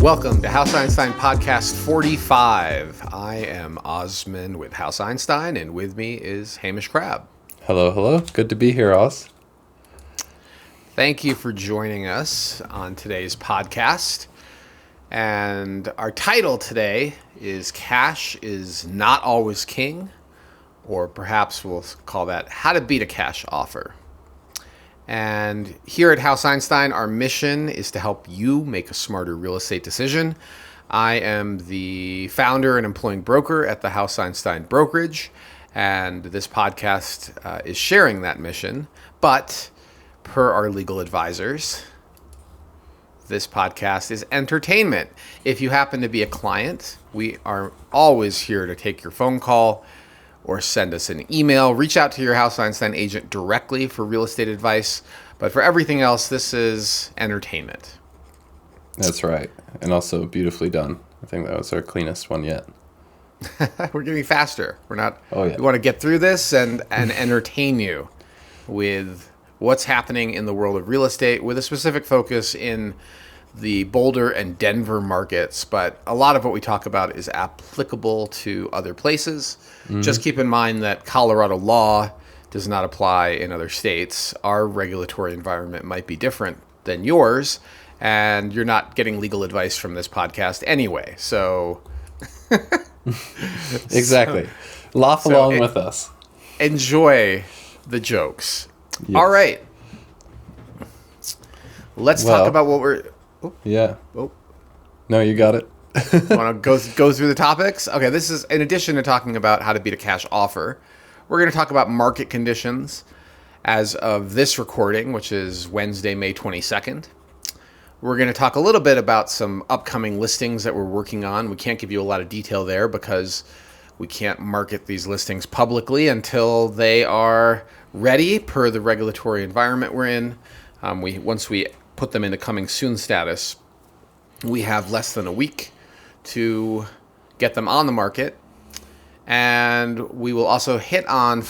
Welcome to House Einstein Podcast 45. I am Osman with House Einstein, and with me is Hamish Crabb. Hello, hello. Good to be here, Oz. Thank you for joining us on today's podcast. And our title today is Cash is Not Always King, or perhaps we'll call that How to Beat a Cash Offer. And here at House Einstein, our mission is to help you make a smarter real estate decision. I am the founder and employing broker at the House Einstein Brokerage, and this podcast is sharing that mission. But per our legal advisors, this podcast is entertainment. If you happen to be a client, we are always here to take your phone call or send us an email. Reach out to your House Einstein agent directly for real estate advice. But for everything else, this is entertainment. That's right. And also beautifully done. I think that was our cleanest one yet. We're getting faster. We're not. Oh, yeah. We want to get through this and entertain you with what's happening in the world of real estate with a specific focus in the Boulder and Denver markets, but a lot of what we talk about is applicable to other places. Mm-hmm. Just keep in mind that Colorado law does not apply in other states. Our regulatory environment might be different than yours, and you're not getting legal advice from this podcast anyway. So exactly. Laugh along with us. Enjoy the jokes. Yes. All right. Let's talk about what we're... Oh. Yeah. Oh. No, you got it. Want to go through the topics? Okay, this is in addition to talking about how to beat a cash offer. We're going to talk about market conditions as of this recording, which is Wednesday, May 22nd. We're going to talk a little bit about some upcoming listings that we're working on. We can't give you a lot of detail there because we can't market these listings publicly until they are ready per the regulatory environment we're in. Once we put them into coming soon status, we have less than a week to get them on the market. And we will also hit on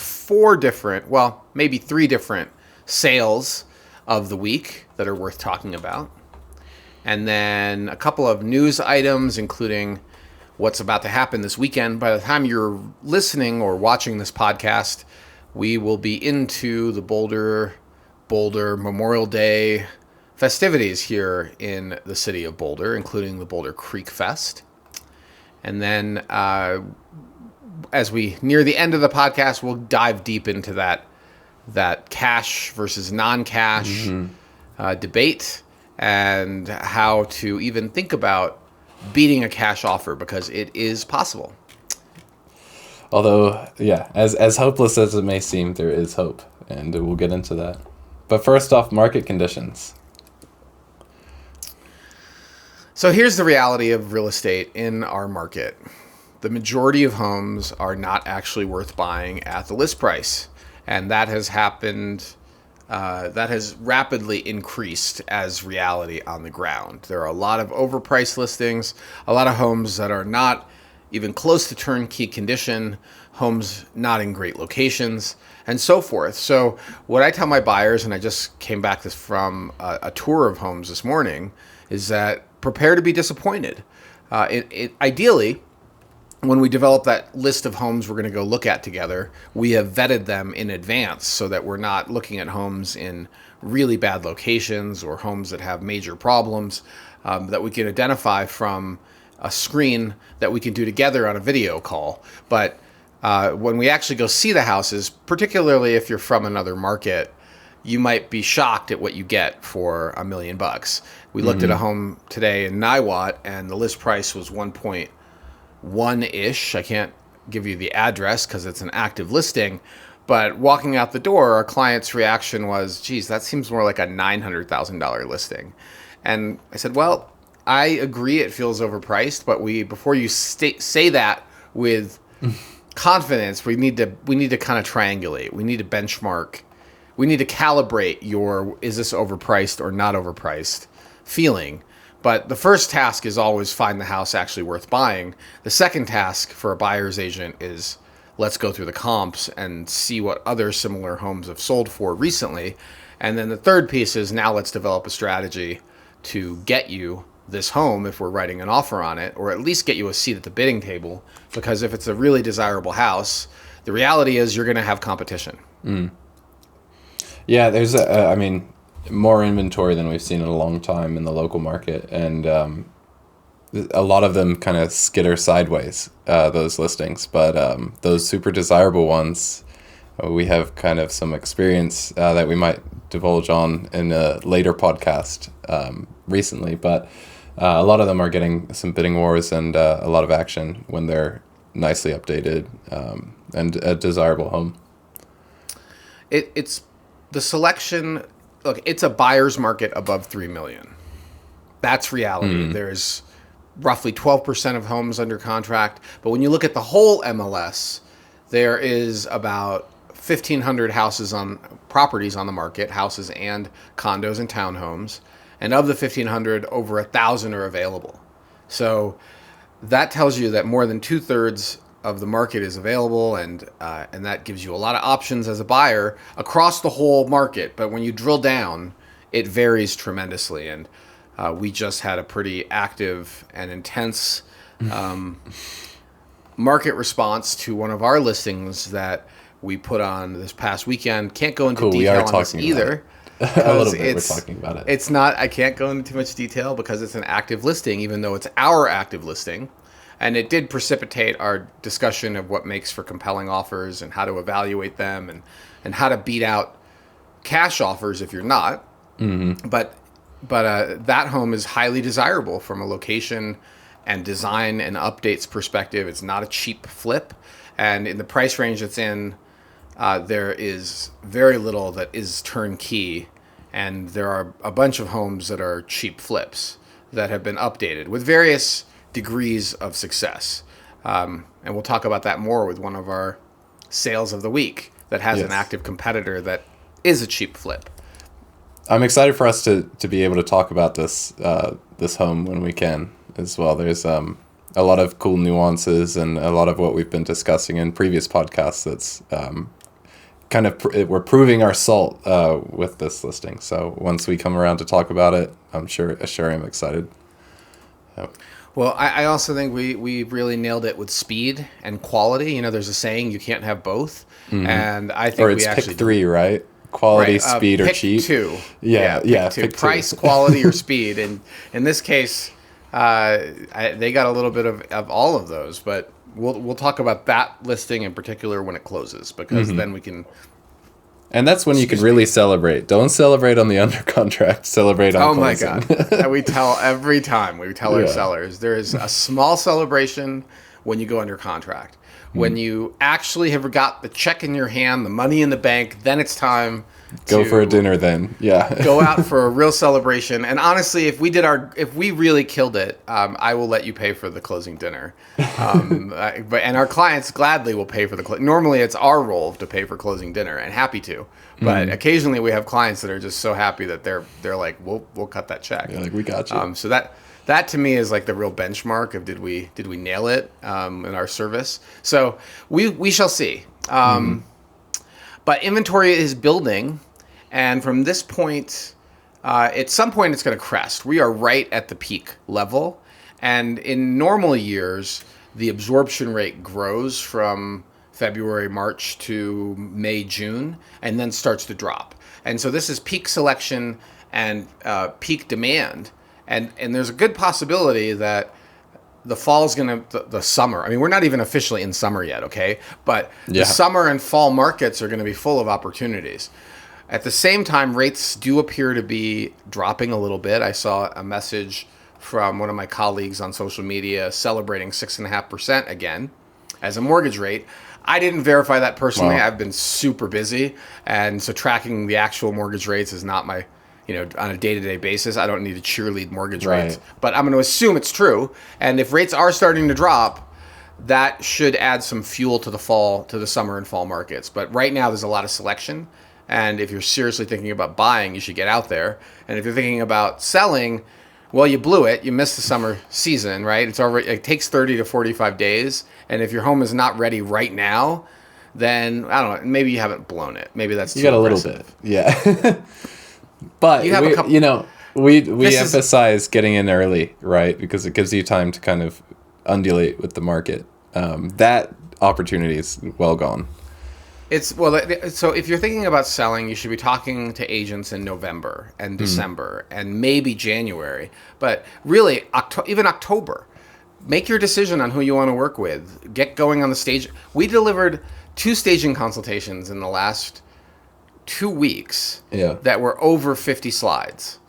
maybe three different sales of the week that are worth talking about. And then a couple of news items, including what's about to happen this weekend. By the time you're listening or watching this podcast, we will be into the Boulder Memorial Day festivities here in the city of Boulder, including the Boulder Creek Fest. And then as we near the end of the podcast, we'll dive deep into that cash versus non-cash debate and how to even think about beating a cash offer, because it is possible. Although, yeah, as hopeless as it may seem, there is hope, and we'll get into that. But first off, market conditions. So here's the reality of real estate in our market. The majority of homes are not actually worth buying at the list price. And that has happened, that has rapidly increased as reality on the ground. There are a lot of overpriced listings, a lot of homes that are not even close to turnkey condition, homes not in great locations, and so forth. So what I tell my buyers, and I just came back from a tour of homes this morning, is that prepare to be disappointed. Ideally, when we develop that list of homes we're going to go look at together, we have vetted them in advance so that we're not looking at homes in really bad locations or homes that have major problems that we can identify from a screen that we can do together on a video call. But when we actually go see the houses, particularly if you're from another market, you might be shocked at what you get for $1 million. We looked at a home today in Niwot, and the list price was 1.1-ish. I can't give you the address because it's an active listing. But walking out the door, our client's reaction was, geez, that seems more like a $900,000 listing. And I said, well, I agree it feels overpriced, but before you say that with confidence, we need to kind of triangulate. We need to benchmark. We need to calibrate your is this overpriced or not overpriced feeling. But the first task is always find the house actually worth buying. The second task for a buyer's agent is let's go through the comps and see what other similar homes have sold for recently. And then the third piece is now let's develop a strategy to get you this home if we're writing an offer on it, or at least get you a seat at the bidding table. Because if it's a really desirable house, the reality is you're going to have competition. Yeah, there's more inventory than we've seen in a long time in the local market, and a lot of them kind of skitter sideways, those listings. But those super desirable ones, we have kind of some experience that we might divulge on in a later podcast recently. But a lot of them are getting some bidding wars and a lot of action when they're nicely updated and a desirable home. It's the selection. Look, it's a buyer's market above 3 million. That's reality. There's roughly 12% of homes under contract. But when you look at the whole MLS, there is about 1,500 properties on the market, houses and condos and townhomes. And of the 1,500, over 1,000 are available. So that tells you that more than 2/3 of the market is available, and that gives you a lot of options as a buyer across the whole market. But when you drill down, it varies tremendously. And we just had a pretty active and intense market response to one of our listings that we put on this past weekend. Can't go into detail on this either. A little bit, we're talking about it. It's not, I can't go into too much detail because it's an active listing, even though it's our active listing. And it did precipitate our discussion of what makes for compelling offers and how to evaluate them and how to beat out cash offers if you're not. But that home is highly desirable from a location and design and updates perspective. It's not a cheap flip. And in the price range it's in, there is very little that is turnkey, and there are a bunch of homes that are cheap flips that have been updated with various degrees of success. And we'll talk about that more with one of our sales of the week that has an active competitor that is a cheap flip. I'm excited for us to be able to talk about this home when we can as well. There's a lot of cool nuances and a lot of what we've been discussing in previous podcasts that's we're proving our salt with this listing. So once we come around to talk about it, I'm sure I'm excited. Yep. Well, I also think we really nailed it with speed and quality. You know, there's a saying, you can't have both. And I think we actually pick three, right? Quality, speed, or cheap. Pick two. Yeah, pick two. Price, quality, or speed. And in this case, they got a little bit of all of those. But we'll talk about that listing in particular when it closes, because then we can. And that's when you can really celebrate. Don't celebrate on the under contract. Celebrate on closing. Oh my God! We tell every time we tell our sellers there is a small celebration when you go under contract. When you actually have got the check in your hand, the money in the bank, then it's time go for a dinner. Then go out for a real celebration. And honestly, if we really killed it, I will let you pay for the closing dinner. And our clients gladly will pay for the normally it's our role to pay for closing dinner, and happy to. But occasionally we have clients that are just so happy that they're like, we'll cut that check. Yeah, like, we got you. So that to me is like the real benchmark of did we nail it in our service. So we shall see. But inventory is building, and from this point, at some point it's going to crest. We are right at the peak level, and in normal years, the absorption rate grows from February, March to May, June, and then starts to drop. And so this is peak selection and peak demand. And there's a good possibility that the fall's the summer. I mean, we're not even officially in summer yet, okay? But the summer and fall markets are going to be full of opportunities. At the same time, rates do appear to be dropping a little bit. I saw a message from one of my colleagues on social media celebrating 6.5% again as a mortgage rate. I didn't verify that personally. Wow. I've been super busy, and so tracking the actual mortgage rates is not my, on a day-to-day basis. I don't need to cheerlead mortgage rates, but I'm going to assume it's true. And if rates are starting to drop, that should add some fuel to the summer and fall markets. But right now there's a lot of selection. And if you're seriously thinking about buying, you should get out there. And if you're thinking about selling, well, you blew it. You missed the summer season, right? It takes 30 to 45 days. And if your home is not ready right now, then I don't know, maybe you haven't blown it. Maybe that's too aggressive. You got a little bit. Yeah. But we This is emphasize getting in early, right? Because it gives you time to kind of undulate with the market. That opportunity is well gone. It's well, so if you're thinking about selling, you should be talking to agents in November and December and maybe January, but really even October. Make your decision on who you want to work with. Get going on the stage. We delivered 2 staging consultations in the last 2 weeks Yeah. that were over 50 slides.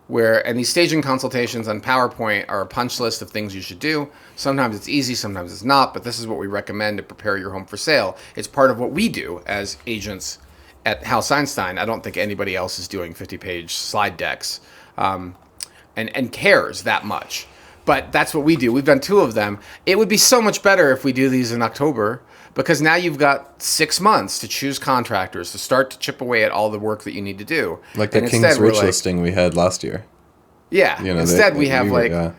And these staging consultations on PowerPoint are a punch list of things you should do. Sometimes it's easy, sometimes it's not, but this is what we recommend to prepare your home for sale. It's part of what we do as agents at House Einstein. I don't think anybody else is doing 50-page slide decks and cares that much. But that's what we do. We've done 2 of them. It would be so much better if we do these in October, because now you've got 6 months to choose contractors, to start to chip away at all the work that you need to do. Like the And King's instead, we're Rich like, listing we had last year. yeah. You know, Instead, we have were-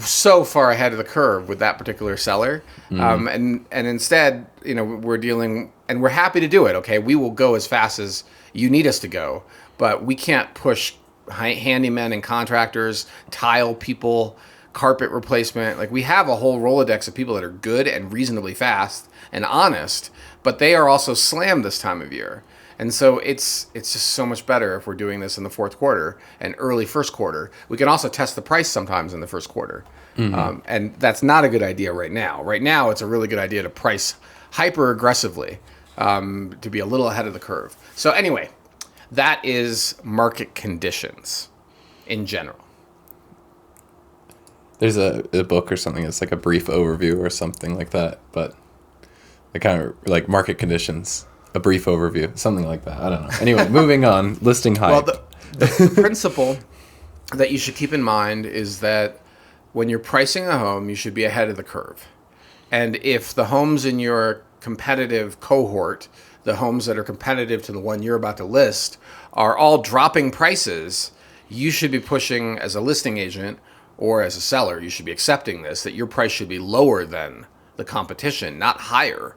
so far ahead of the curve with that particular seller, and instead, we're dealing, and we're happy to do it. Okay, we will go as fast as you need us to go, but we can't push handymen and contractors, tile people, carpet replacement. Like, we have a whole Rolodex of people that are good and reasonably fast and honest, but they are also slammed this time of year. And so it's just so much better if we're doing this in the fourth quarter and early first quarter. We can also test the price sometimes in the first quarter. And that's not a good idea right now. Right now, it's a really good idea to price hyper aggressively to be a little ahead of the curve. So anyway, that is market conditions in general. There's a book or something. It's like a brief overview or something like that. But the kind of like market conditions, a brief overview, something like that. I don't know. Anyway, moving on. Listing hype. Well, the principle that you should keep in mind is that when you're pricing a home, you should be ahead of the curve. And if the homes in your competitive cohort, the homes that are competitive to the one you're about to list, are all dropping prices, you should be pushing as a listing agent or as a seller, you should be accepting this, that your price should be lower than the competition, not higher.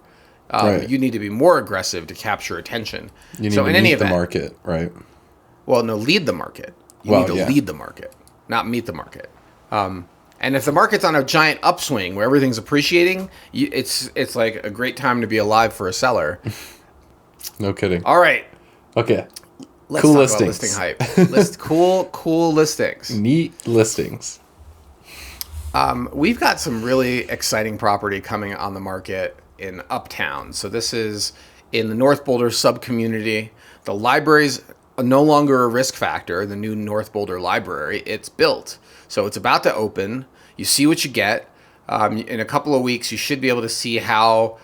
Right. You need to be more aggressive to capture attention. You need so to in meet any the event, market, right? well, no, lead the market. You Well, need to yeah. lead the market, not meet the market. And if the market's on a giant upswing where everything's appreciating, it's like a great time to be alive for a seller. No kidding. All right, Okay. let's Cool talk listings. about listing hype. Cool listings. Neat listings. We've got some really exciting property coming on the market in Uptown. So this is in the North Boulder sub-community. The library's no longer a risk factor, the new North Boulder Library. It's built. So it's about to open. You see what you get. In a couple of weeks, you should be able to see how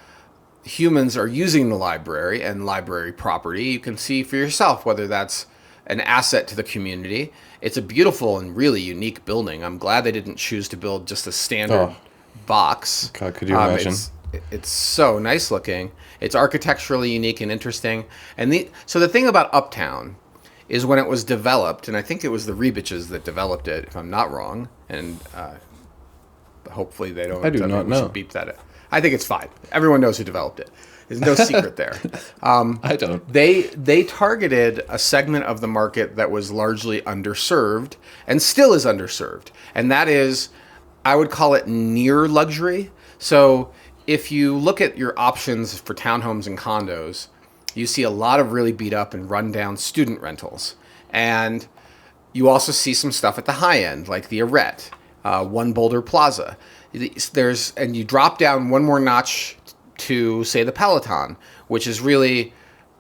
humans are using the library and library property. You can see for yourself whether that's an asset to the community. It's a beautiful and really unique building. I'm glad they didn't choose to build just a standard box. God, could you imagine? It's so nice looking. It's architecturally unique and interesting. And so the thing about Uptown is when it was developed, and I think it was the Rebiches that developed it, if I'm not wrong, and hopefully they don't. I do not we know. should beep that. I think it's fine. Everyone knows who developed it. There's no secret there. I don't. They targeted a segment of the market that was largely underserved and still is underserved. And that is, I would call it near luxury. So if you look at your options for townhomes and condos, you see a lot of really beat up and run down student rentals. And you also see some stuff at the high end, like the Arete, One Boulder Plaza. And you drop down one more notch to, say, the Peloton, which is really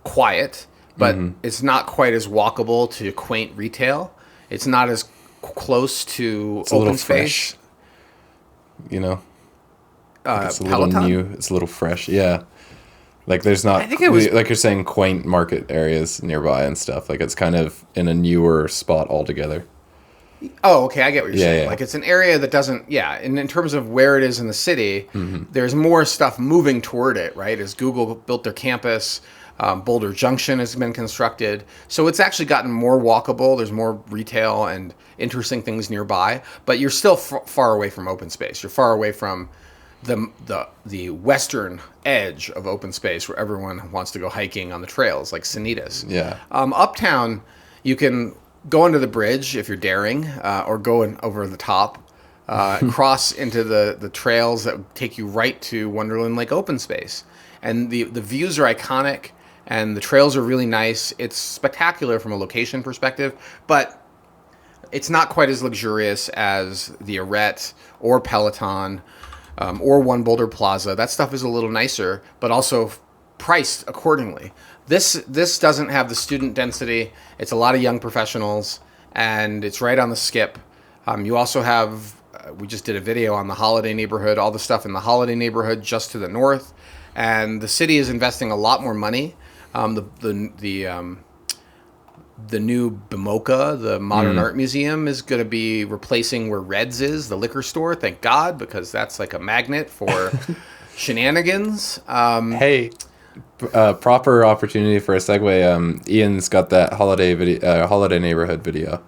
quiet, but it's not quite as walkable to quaint retail. It's not as close to It's a little open space. fresh. You know? It's a Peloton? little new. It's a little fresh. Yeah. Like there's not, I think it was- like you're saying, quaint market areas nearby and stuff. Like it's kind of in a newer spot altogether. Oh, okay, I get what you're saying. Yeah. Like it's an area that doesn't, and in terms of where it is in the city, there's more stuff moving toward it, right? As Google built their campus, Boulder Junction has been constructed. So it's actually gotten more walkable. There's more retail and interesting things nearby, but you're still far away from open space. You're far away from the western edge of open space where everyone wants to go hiking on the trails, like Sanitas. Yeah. Uptown, you can go under the bridge if you're daring, or go over the top. Cross into the trails that take you right to Wonderland Lake Open Space. And the views are iconic, and the trails are really nice. It's spectacular from a location perspective, but it's not quite as luxurious as the Arete or Peloton or One Boulder Plaza. That stuff is a little nicer, but also priced accordingly. This doesn't have the student density. It's a lot of young professionals, and it's right on the Skip. You also have, we just did a video on the Holiday neighborhood, all the stuff in the Holiday neighborhood just to the north, and the city is investing a lot more money. The new BMOCA, the Modern Art Museum, is going to be replacing where Red's is, the liquor store. Thank God, because that's like a magnet for shenanigans. Hey, proper opportunity for a segue. Ian's got that holiday neighborhood video.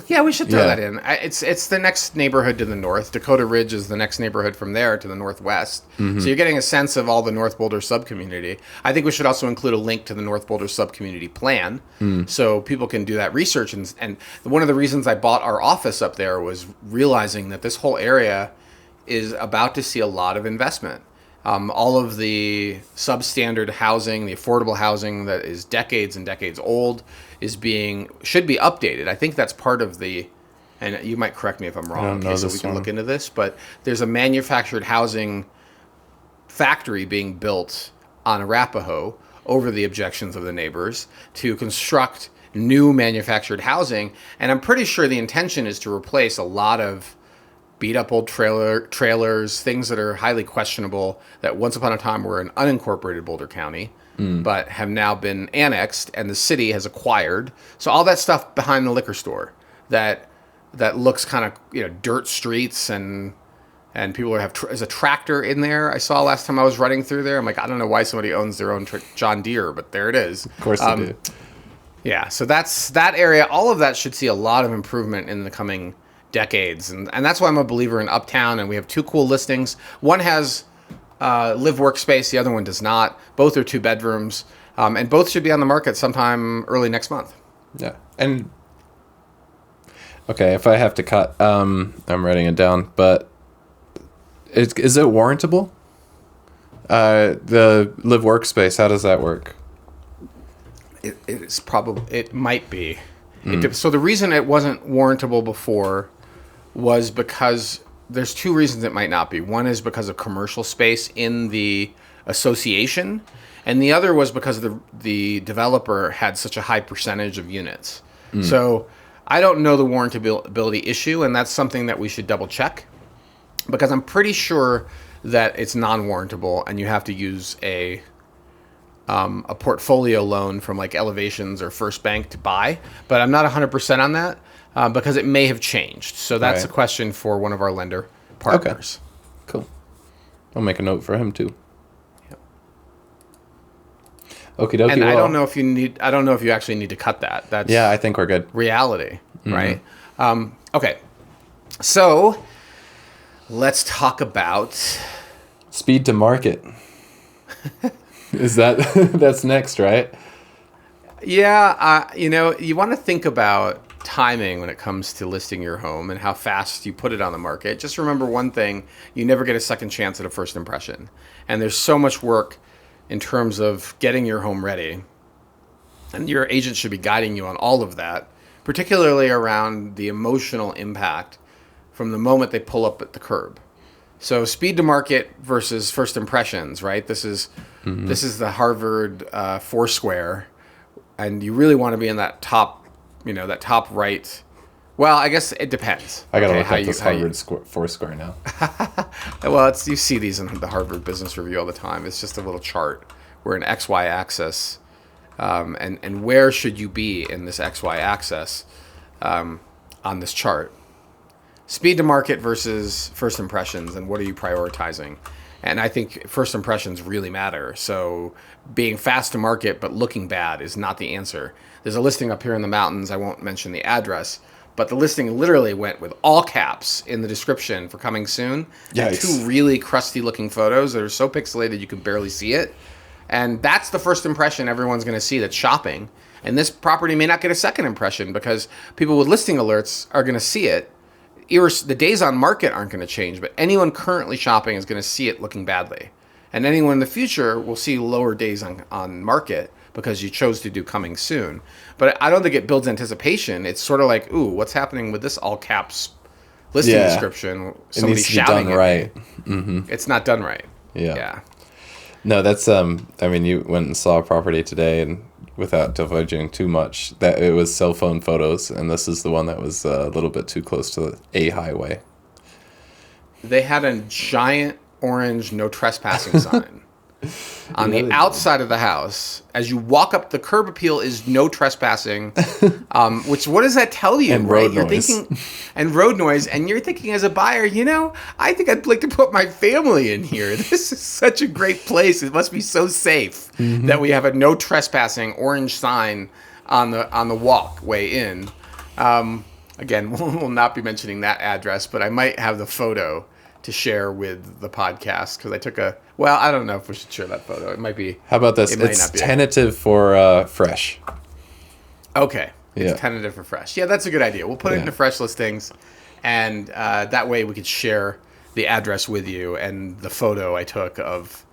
Yeah, we should throw that in. It's the next neighborhood to the north. Dakota Ridge is the next neighborhood from there to the northwest. So you're getting a sense of all the North Boulder subcommunity. I think we should also include a link to the North Boulder subcommunity plan so people can do that research. And one of the reasons I bought our office up there was realizing that this whole area is about to see a lot of investment. All of the substandard housing, the affordable housing that is decades and decades old, should be updated. I think that's part of and you might correct me if I'm wrong, so we can look into this, but there's a manufactured housing factory being built on Arapahoe over the objections of the neighbors to construct new manufactured housing, and I'm pretty sure the intention is to replace a lot of beat up old trailers, things that are highly questionable, that once upon a time were in unincorporated Boulder County, but have now been annexed and the city has acquired. So all that stuff behind the liquor store that looks kind of, dirt streets and people there's a tractor in there. I saw last time I was running through there. I'm like, I don't know why somebody owns their own John Deere, but there it is. Of course they do. Yeah, so that's that area. All of that should see a lot of improvement in the coming decades, and that's why I'm a believer in Uptown. And we have two cool listings. One has live workspace, the other one does not. Both are 2 bedrooms, and both should be on the market sometime early next month. Yeah. And okay, if I have to cut, I'm writing it down, but is it warrantable? The live workspace, how does that work? It might be. So the reason it wasn't warrantable before was because there's 2 reasons it might not be. One is because of commercial space in the association, and the other was because the developer had such a high percentage of units. So I don't know the warrantability issue, and that's something that we should double check, because I'm pretty sure that it's non-warrantable and you have to use a portfolio loan from like Elevations or First Bank to buy, but I'm not 100% on that because it may have changed. So that's a question for one of our lender partners. Okay. Cool. I'll make a note for him too. Yep. Okie dokie. And I don't know if you actually need to cut that. That's I think we're good. Reality, right? Okay. So let's talk about speed to market. Is that's next, right? Yeah, you want to think about timing when it comes to listing your home and how fast you put it on the market. Just remember one thing: you never get a second chance at a first impression. And there's so much work in terms of getting your home ready. And your agent should be guiding you on all of that, particularly around the emotional impact from the moment they pull up at the curb. So speed to market versus first impressions, right? This is the Harvard Foursquare, and you really want to be in that top, that top right. Well, I guess it depends. I gotta look at this Harvard Foursquare now. Well, you see these in the Harvard Business Review all the time. It's just a little chart where an XY axis, and where should you be in this XY axis on this chart. Speed to market versus first impressions, and what are you prioritizing? And I think first impressions really matter. So being fast to market but looking bad is not the answer. There's a listing up here in the mountains. I won't mention the address, but the listing literally went with all caps in the description for coming soon. And 2 really crusty looking photos that are so pixelated you can barely see it. And that's the first impression everyone's going to see that's shopping. And this property may not get a second impression because people with listing alerts are going to see it. The days on market aren't going to change, but anyone currently shopping is going to see it looking badly. And anyone in the future will see lower days on market because you chose to do coming soon. But I don't think it builds anticipation. It's sort of like, ooh, what's happening with this all caps listing description? Somebody needs to be done right. Mm-hmm. It's not done right. Yeah. No, that's I mean, you went and saw a property today, and without divulging too much, that it was cell phone photos, and this is the one that was a little bit too close to a highway. They had a giant orange no trespassing sign on the outside of the house. As you walk up, the curb appeal is no trespassing. Which, what does that tell you? And right? road You're noise. thinking, and road noise, and you're thinking as a buyer, I think I'd like to put my family in here. This is such a great place. It must be so safe that we have a no trespassing orange sign on the walkway in. Again, we'll not be mentioning that address, but I might have the photo to share with the podcast because I took I don't know if we should share that photo. It might be. How about this? It's tentative for fresh. Okay. It's tentative for fresh. Yeah, that's a good idea. We'll put it into fresh listings, and that way we could share the address with you and the photo I took of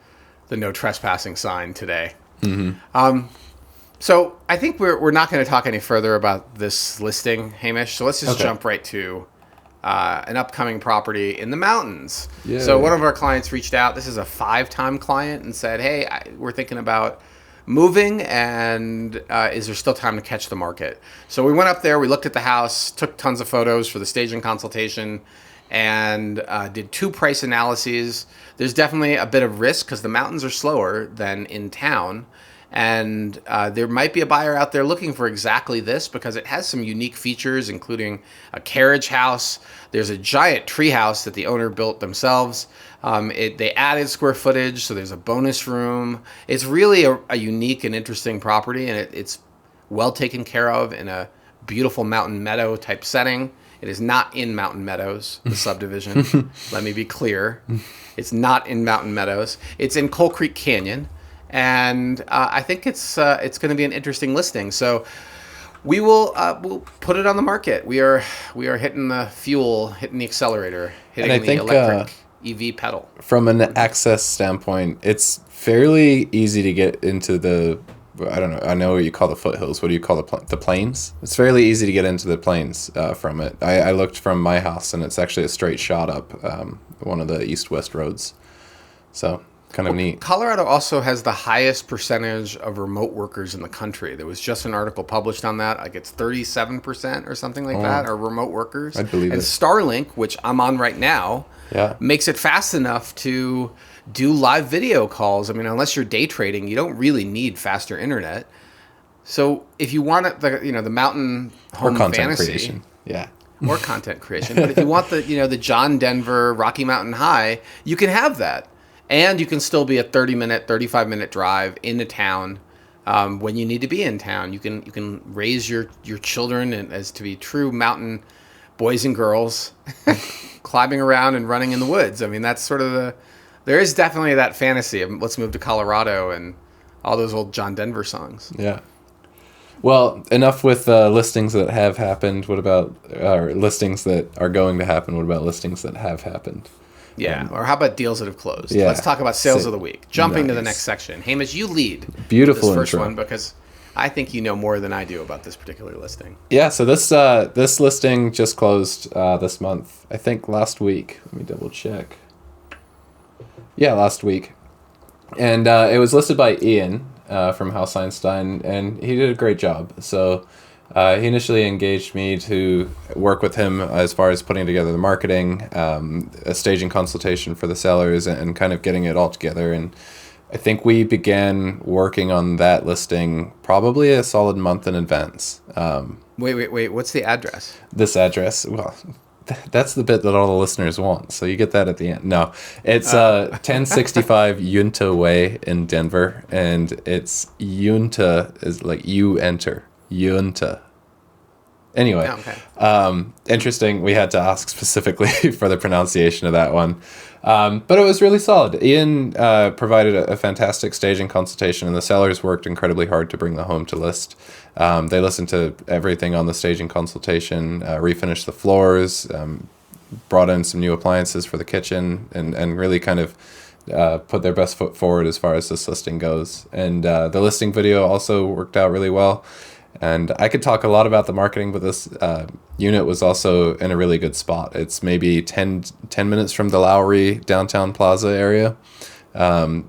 the no trespassing sign today. Mm-hmm. So I think we're not going to talk any further about this listing, Hamish. So let's just jump right to an upcoming property in the mountains. Yeah. So one of our clients reached out. This is a 5-time client and said, hey, we're thinking about moving, and is there still time to catch the market? So we went up there, we looked at the house, took tons of photos for the staging consultation, and did 2 price analyses. There's definitely a bit of risk because the mountains are slower than in town. And there might be a buyer out there looking for exactly this because it has some unique features, including a carriage house. There's a giant tree house that the owner built themselves. They added square footage, so there's a bonus room. It's really a unique and interesting property, and it's well taken care of in a beautiful mountain meadow type setting. It is not in Mountain Meadows, the subdivision. Let me be clear. It's not in Mountain Meadows. It's in Coal Creek Canyon. And I think it's going to be an interesting listing. So we'll put it on the market. We are hitting the fuel, hitting the accelerator, hitting the electric EV pedal. From an access standpoint, it's fairly easy to get into the, I don't know, I know what you call the foothills. What do you call the plains? It's fairly easy to get into the plains from it. I looked from my house, and it's actually a straight shot up one of the east-west roads. So kind of neat. Colorado also has the highest percentage of remote workers in the country. There was just an article published on that. Like it's 37% or something like that are remote workers. I believe it. And Starlink, which I'm on right now, makes it fast enough to do live video calls. I mean, unless you're day trading, you don't really need faster internet. So if you want the mountain home or content fantasy, creation, or content creation, but if you want the John Denver Rocky Mountain High, you can have that. And you can still be a 30-minute, 35-minute drive into town when you need to be in town. You can raise your children as to be true mountain boys and girls, climbing around and running in the woods. I mean, that's sort of there is definitely that fantasy of let's move to Colorado and all those old John Denver songs. Yeah. Well, enough with listings that have happened. What about listings that are going to happen? What about listings that have happened? Yeah, or how about deals that have closed? Yeah. Let's talk about sales of the week. Jumping to the next section. Hamish, you lead Beautiful this first intro. one because I think you know more than I do about this particular listing. Yeah, so this listing just closed this month. I think last week. Let me double check. Yeah, last week. And it was listed by Ian from House Einstein, and he did a great job. So he initially engaged me to work with him as far as putting together the marketing, a staging consultation for the sellers, and kind of getting it all together. And I think we began working on that listing probably a solid month in advance. Wait. What's the address? This address, well, that's the bit that all the listeners want. So you get that at the end. No, it's 1065 Yunta Way in Denver, and it's Yunta is like you enter. Yunta. Anyway, Okay. interesting. We had to ask specifically for the pronunciation of that one. But it was really solid. Ian provided a fantastic staging consultation, and the sellers worked incredibly hard to bring the home to list. They listened to everything on the staging consultation, refinished the floors, brought in some new appliances for the kitchen, and really kind of put their best foot forward as far as this listing goes. And the listing video also worked out really well. And I could talk a lot about the marketing, but this unit was also in a really good spot. It's maybe 10 minutes from the Lowry downtown plaza area,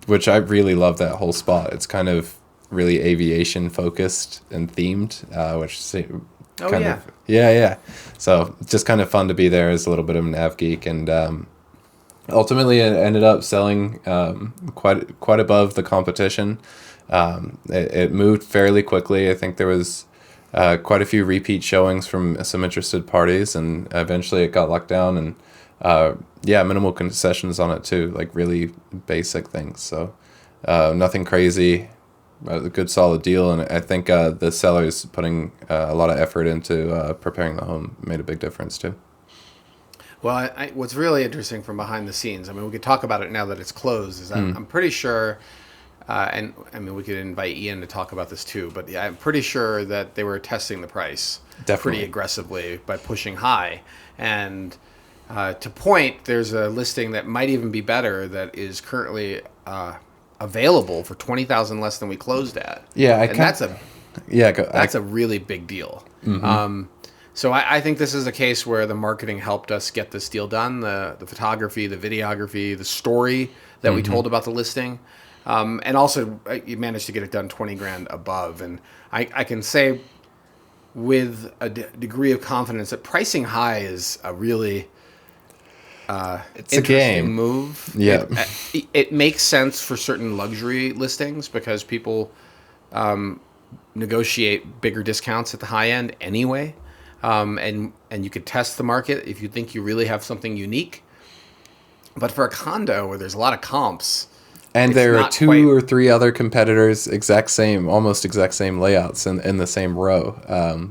which I really love that whole spot. It's kind of really aviation focused and themed, yeah. So just kind of fun to be there as a little bit of an av geek. And ultimately it ended up selling quite above the competition. It moved fairly quickly. I think there was quite a few repeat showings from some interested parties, and eventually it got locked down. And minimal concessions on it too, like really basic things. So nothing crazy, a good solid deal. And I think the sellers putting a lot of effort into preparing the home made a big difference too. Well, what's really interesting from behind the scenes, I mean, we could talk about it now that it's closed, is I'm pretty sure. And I mean, we could invite Ian to talk about this too, but yeah, I'm pretty sure that they were testing the price pretty aggressively by pushing high. And to point, there's a listing that might even be better that is currently available for $20,000 less than we closed at. Yeah, that's a really big deal. Mm-hmm. So I think this is a case where the marketing helped us get this deal done. The photography, the videography, the story that we told about the listing. And also, you managed to get it done $20,000 above. And I can say with a degree of confidence that pricing high is a really it's interesting a game move. Yeah, it makes sense for certain luxury listings because people negotiate bigger discounts at the high end anyway. And you could test the market if you think you really have something unique. But for a condo where there's a lot of comps. And there are two or three other competitors, almost exact same layouts in the same row.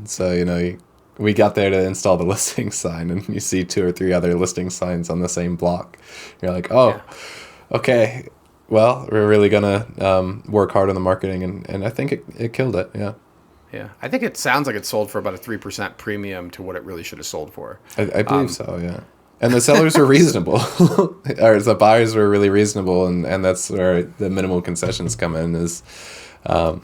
So, we got there to install the listing sign, and you see two or three other listing signs on the same block. You're like, okay, well, we're really going to work hard on the marketing, and I think it killed it, yeah. Yeah, I think it sounds like it sold for about a 3% premium to what it really should have sold for. I believe so, yeah. And the sellers were reasonable, or the buyers were really reasonable, and that's where the minimal concessions come in. I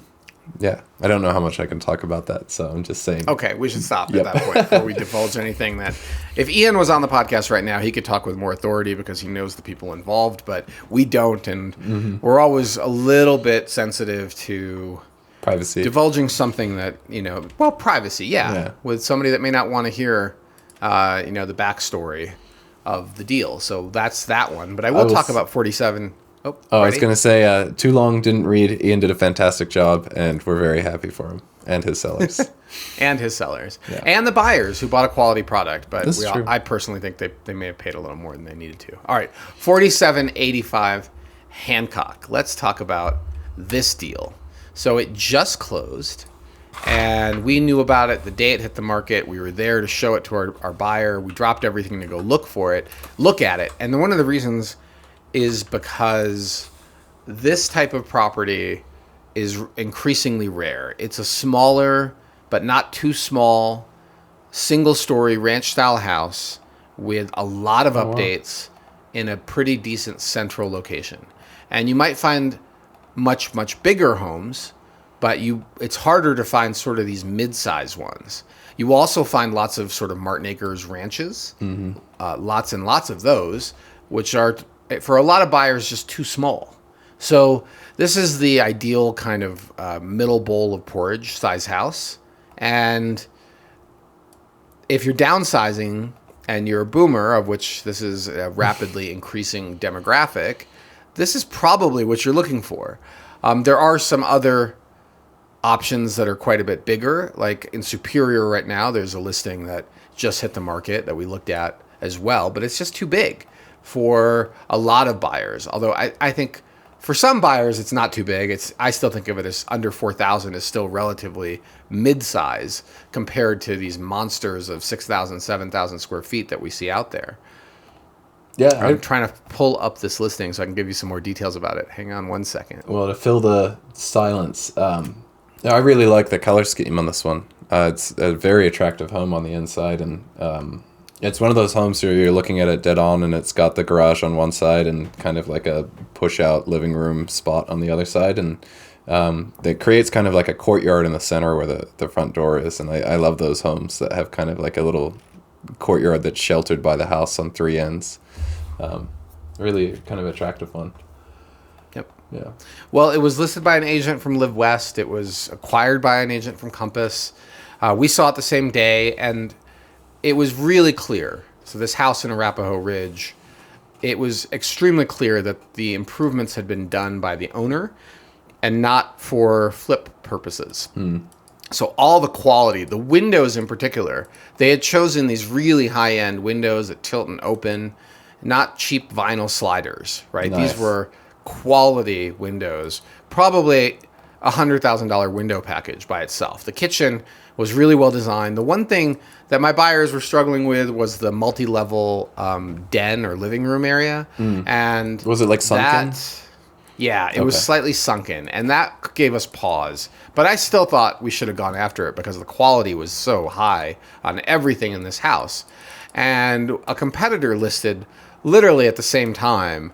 don't know how much I can talk about that, so I'm just saying. Okay, we should stop at that point before we divulge anything that. If Ian was on the podcast right now, he could talk with more authority because he knows the people involved, but we don't, and we're always a little bit sensitive to privacy, divulging something that privacy, with somebody that may not want to hear, the backstory of the deal. So that's that one. But I will talk about 47. I was going to say, Too Long Didn't Read. Ian did a fantastic job, and we're very happy for him and his sellers. And the buyers who bought a quality product. But true. I personally think they may have paid a little more than they needed to. All right, 4785 Hancock. Let's talk about this deal. So it just closed. And we knew about it the day it hit the market. We were there to show it to our buyer. We dropped everything to go look at it. And one of the reasons is because this type of property is increasingly rare. It's a smaller, but not too small, single-story ranch-style house with a lot of updates in a pretty decent central location. And you might find much, much bigger homes, but it's harder to find sort of these mid-size ones. You also find lots of sort of Martin Acres ranches, lots and lots of those, which are, for a lot of buyers, just too small. So this is the ideal kind of middle bowl of porridge size house. And if you're downsizing and you're a boomer, of which this is a rapidly increasing demographic, this is probably what you're looking for. There are some other options that are quite a bit bigger. Like in Superior right now, there's a listing that just hit the market that we looked at as well, but it's just too big for a lot of buyers. Although I think For some buyers, it's not too big. I still think of it as under 4,000 is still relatively mid-size compared to these monsters of 6,000, 7,000 square feet that we see out there. Yeah. I'm trying to pull up this listing so I can give you some more details about it. Hang on one second. Well, to fill the silence, I really like the color scheme on this one. It's a very attractive home on the inside, and it's one of those homes where you're looking at it dead on, and it's got the garage on one side and kind of like a push-out living room spot on the other side, and it creates kind of like a courtyard in the center where the front door is, and I love those homes that have kind of like a little courtyard that's sheltered by the house on three ends. Really kind of attractive one. Yep. Yeah. Well, it was listed by an agent from Live West. It was acquired by an agent from Compass. We saw it the same day, and it was really clear. So this house in Arapahoe Ridge, it was extremely clear that the improvements had been done by the owner and not for flip purposes. So all the quality, the windows in particular, they had chosen these really high-end windows that tilt and open, not cheap vinyl sliders, right? Nice. These were quality windows, probably $100,000 window package by itself. The kitchen was really well designed. The one thing that my buyers were struggling with was the multi-level den or living room area. And Was it like sunken? Yeah, it was slightly sunken, and that gave us pause. But I still thought we should have gone after it because the quality was so high on everything in this house. And a competitor listed literally at the same time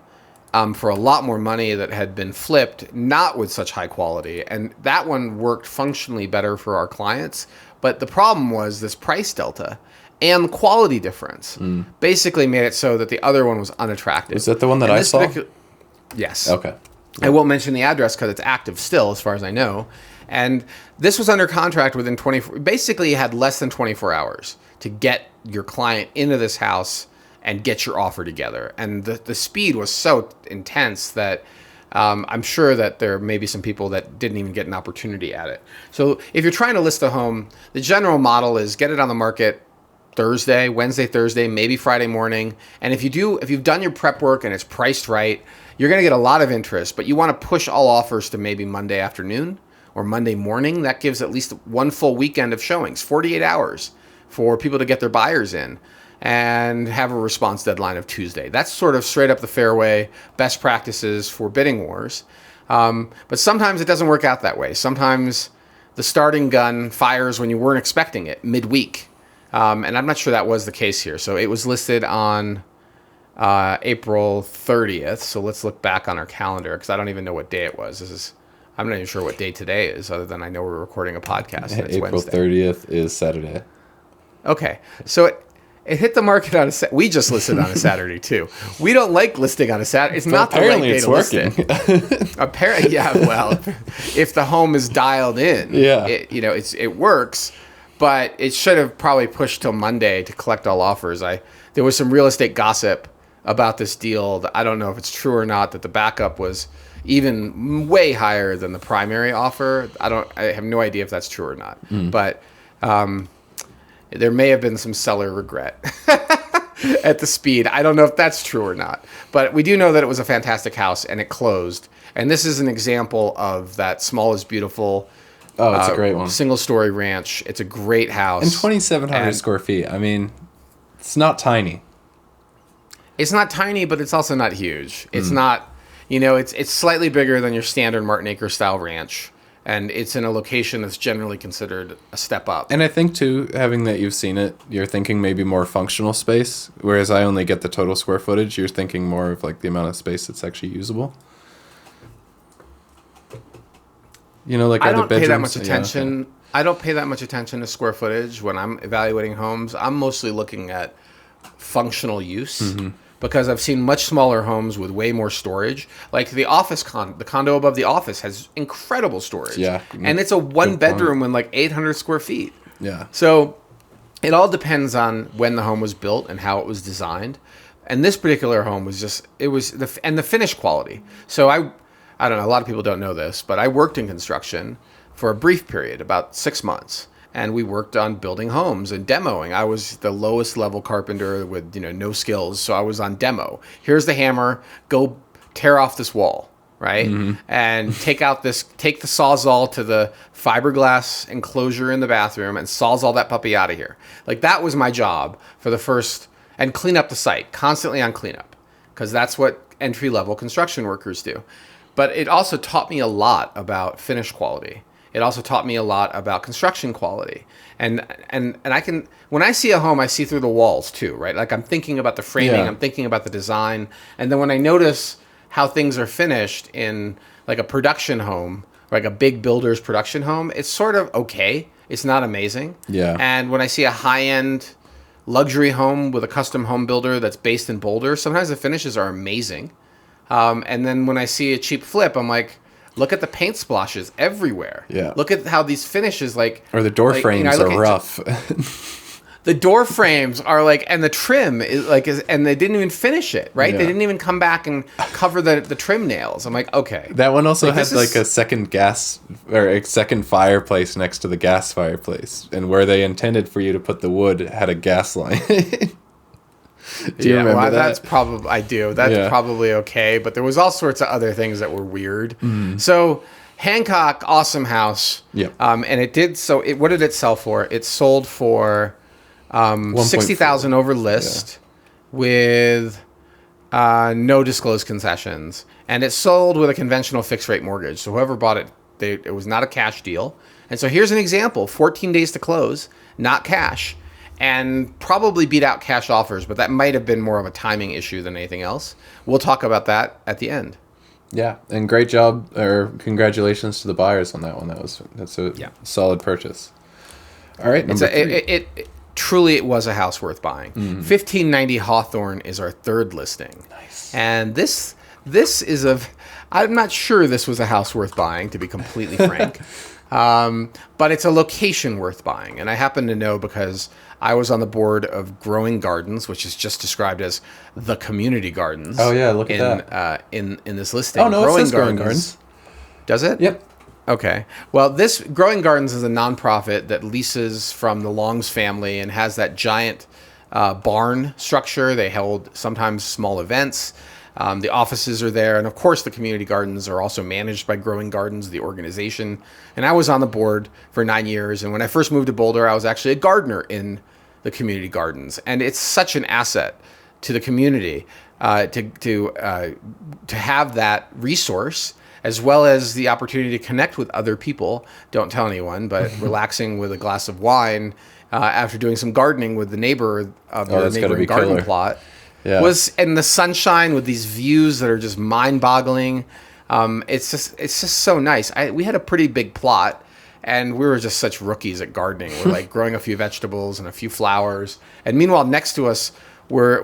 for a lot more money that had been flipped, not with such high quality. And that one worked functionally better for our clients. But the problem was this price delta and the quality difference basically made it so that the other one was unattractive. Is that the one that I saw? Yes. Okay. I won't mention the address because it's active still, as far as I know. And this was under contract within 24. Basically, you had less than 24 hours to get your client into this house and get your offer together. And the speed was so intense that I'm sure that there may be some people that didn't even get an opportunity at it. So if you're trying to list a home, the general model is get it on the market Wednesday, Thursday, maybe Friday morning. And if you've done your prep work and it's priced right, you're going to get a lot of interest, but you want to push all offers to maybe Monday afternoon or Monday morning. That gives at least one full weekend of showings, 48 hours for people to get their buyers in and have a response deadline of Tuesday. That's sort of straight up the fairway, best practices for bidding wars. But sometimes it doesn't work out that way. Sometimes the starting gun fires when you weren't expecting it midweek. And I'm not sure that was the case here. So it was listed on April 30th. So let's look back on our calendar because I don't even know what day it was. I'm not even sure what day today is, other than I know we're recording a podcast. And it's April Wednesday. 30th is Saturday. Okay, so it hit the market on we just listed on a Saturday too. We don't like listing on a Saturday. It's not the right day to list it. Apparently, yeah. Well, if the home is dialed in, yeah, it works. But it should have probably pushed till Monday to collect all offers. There was some real estate gossip about this deal. I don't know if it's true or not, that the backup was even way higher than the primary offer. I have no idea if that's true or not. But there may have been some seller regret at the speed. I don't know if that's true or not. But we do know that it was a fantastic house and it closed. And this is an example of that small is beautiful. Oh, it's a great one. Single-story ranch. It's a great house. And 2,700 square feet. I mean, it's not tiny. It's not tiny, but it's also not huge. It's not, it's slightly bigger than your standard Martin Acre style ranch. And it's in a location that's generally considered a step up. And I think, too, having that you've seen it, you're thinking maybe more functional space. Whereas I only get the total square footage. You're thinking more of like the amount of space that's actually usable. Like I other don't pay that bedrooms? much attention. Yeah, okay. I don't pay that much attention to square footage when I'm evaluating homes. I'm mostly looking at functional use because I've seen much smaller homes with way more storage. Like the office the condo above the office has incredible storage. Yeah, and it's a one bedroom with like 800 square feet. Yeah. So it all depends on when the home was built and how it was designed. And this particular home was the finish quality. So I don't know, a lot of people don't know this, but I worked in construction for a brief period, about 6 months. And we worked on building homes and demoing. I was the lowest level carpenter with, no skills. So I was on demo. Here's the hammer. Go tear off this wall. right? And take the Sawzall to the fiberglass enclosure in the bathroom and Sawzall that puppy out of here. Like, that was my job for the first, and clean up the site, constantly on cleanup, because that's what entry-level construction workers do. But it also taught me a lot about finish quality. It also taught me a lot about construction quality. And I can, when I see a home, I see through the walls too, right? Like, I'm thinking about the framing, I'm thinking about the design. And then when I notice how things are finished in like a production home, like a big builder's production home, it's sort of okay. It's not amazing. Yeah. And when I see a high-end luxury home with a custom home builder that's based in Boulder, sometimes the finishes are amazing. And then when I see a cheap flip, I'm like, look at the paint splashes everywhere. Yeah. Look at how these finishes, like... Or the door frames are rough. The door frames are like, and the trim is like, and they didn't even finish it, right? Yeah. They didn't even come back and cover the trim nails. I'm like, okay. That one also had like a a second gas or a second fireplace next to the gas fireplace, and where they intended for you to put the wood had a gas line. Do you remember that? That's probably, I do. That's probably okay. But there was all sorts of other things that were weird. So Hancock, awesome house. Yep. And it did, what did it sell for? It sold for 60,000 over list with no disclosed concessions. And it sold with a conventional fixed rate mortgage. So whoever bought it, it was not a cash deal. And so here's an example, 14 days to close, not cash. And probably beat out cash offers, but that might have been more of a timing issue than anything else. We'll talk about that at the end. Yeah, and great job, or congratulations to the buyers on that one. That's a solid purchase. All right, number 3. Truly, it was a house worth buying. 1590 Hawthorne is our third listing. Nice. And this is I'm not sure this was a house worth buying, to be completely frank. But it's a location worth buying. And I happen to know because I was on the board of Growing Gardens, which is just described as the community gardens. Oh yeah, look at that. In this listing. Oh no, it says Growing Gardens. Does it? Yep. Okay. Well, this Growing Gardens is a nonprofit that leases from the Longs family and has that giant barn structure. They held sometimes small events. The offices are there. And of course, the community gardens are also managed by Growing Gardens, the organization. And I was on the board for 9 years. And when I first moved to Boulder, I was actually a gardener in the community gardens. And it's such an asset to the community to have that resource, as well as the opportunity to connect with other people. Don't tell anyone, but relaxing with a glass of wine after doing some gardening with the neighbor of the neighboring garden plot. Yeah. Was in the sunshine with these views that are just mind-boggling. It's just so nice. We had a pretty big plot, and we were just such rookies at gardening. We're like growing a few vegetables and a few flowers, and meanwhile next to us were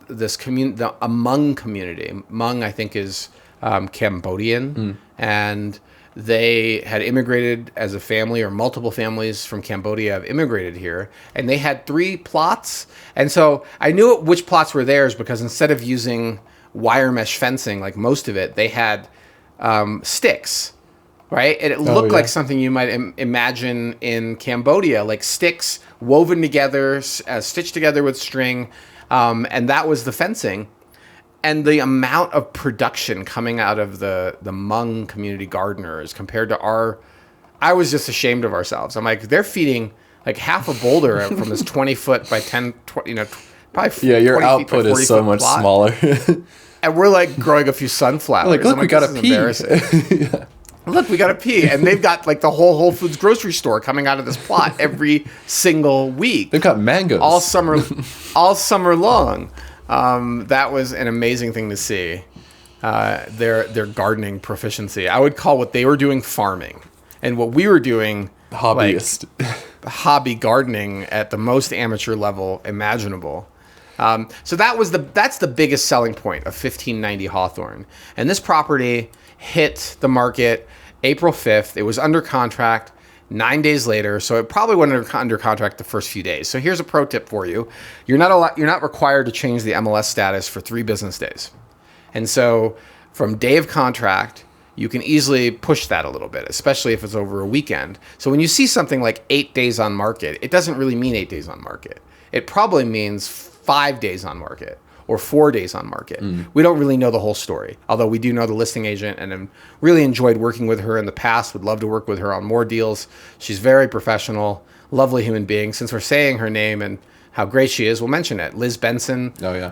this the Hmong community. Hmong, I think, is Cambodian, and they had immigrated as a family, or multiple families from Cambodia have immigrated here, and they had 3 plots. And so I knew which plots were theirs because instead of using wire mesh fencing, like most of it, they had sticks, right? And it looked like something you might imagine in Cambodia, like sticks woven together, stitched together with string, and that was the fencing. And the amount of production coming out of the Hmong community gardeners compared to I was just ashamed of ourselves. I'm like, they're feeding like half a boulder from this 20 foot by 10, probably your output is so much smaller. And we're like growing a few sunflowers. Like, look, we got a pea. Yeah. Look, we got a pea. And they've got like the whole Whole Foods grocery store coming out of this plot every single week. They've got mangoes. All summer long. That was an amazing thing to see. Their gardening proficiency. I would call what they were doing farming, and what we were doing hobbyist, hobby gardening at the most amateur level imaginable. So that's the biggest selling point of 1590 Hawthorne. And this property hit the market April 5th. It was under contract 9 days later, so it probably went under contract the first few days. So here's a pro tip for you: you're not required to change the MLS status for 3 business days, and so from day of contract, you can easily push that a little bit, especially if it's over a weekend. So when you see something like 8 days on market, it doesn't really mean 8 days on market. It probably means 5 days on market, or 4 days on market. We don't really know the whole story, although we do know the listing agent, and I'm really enjoyed working with her in the past. Would love to work with her on more deals. She's very professional, lovely human being. Since we're saying her name and how great she is, we'll mention it. Liz Benson. Oh yeah.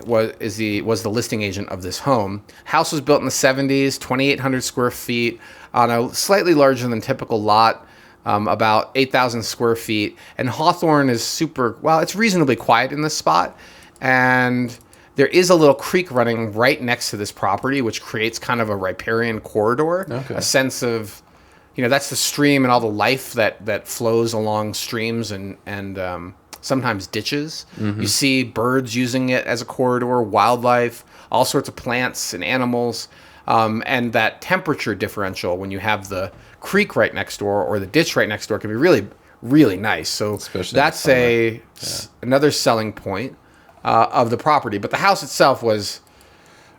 Was the listing agent of this home. House was built in the 70s, 2,800 square feet on a slightly larger than typical lot, about 8,000 square feet. And Hawthorne is it's reasonably quiet in this spot. And there is a little creek running right next to this property, which creates kind of a riparian corridor, a sense of, that's the stream and all the life that flows along streams and sometimes ditches. You see birds using it as a corridor, wildlife, all sorts of plants and animals, and that temperature differential when you have the creek right next door or the ditch right next door can be really, really nice. So especially that's another selling point of the property. But the house itself was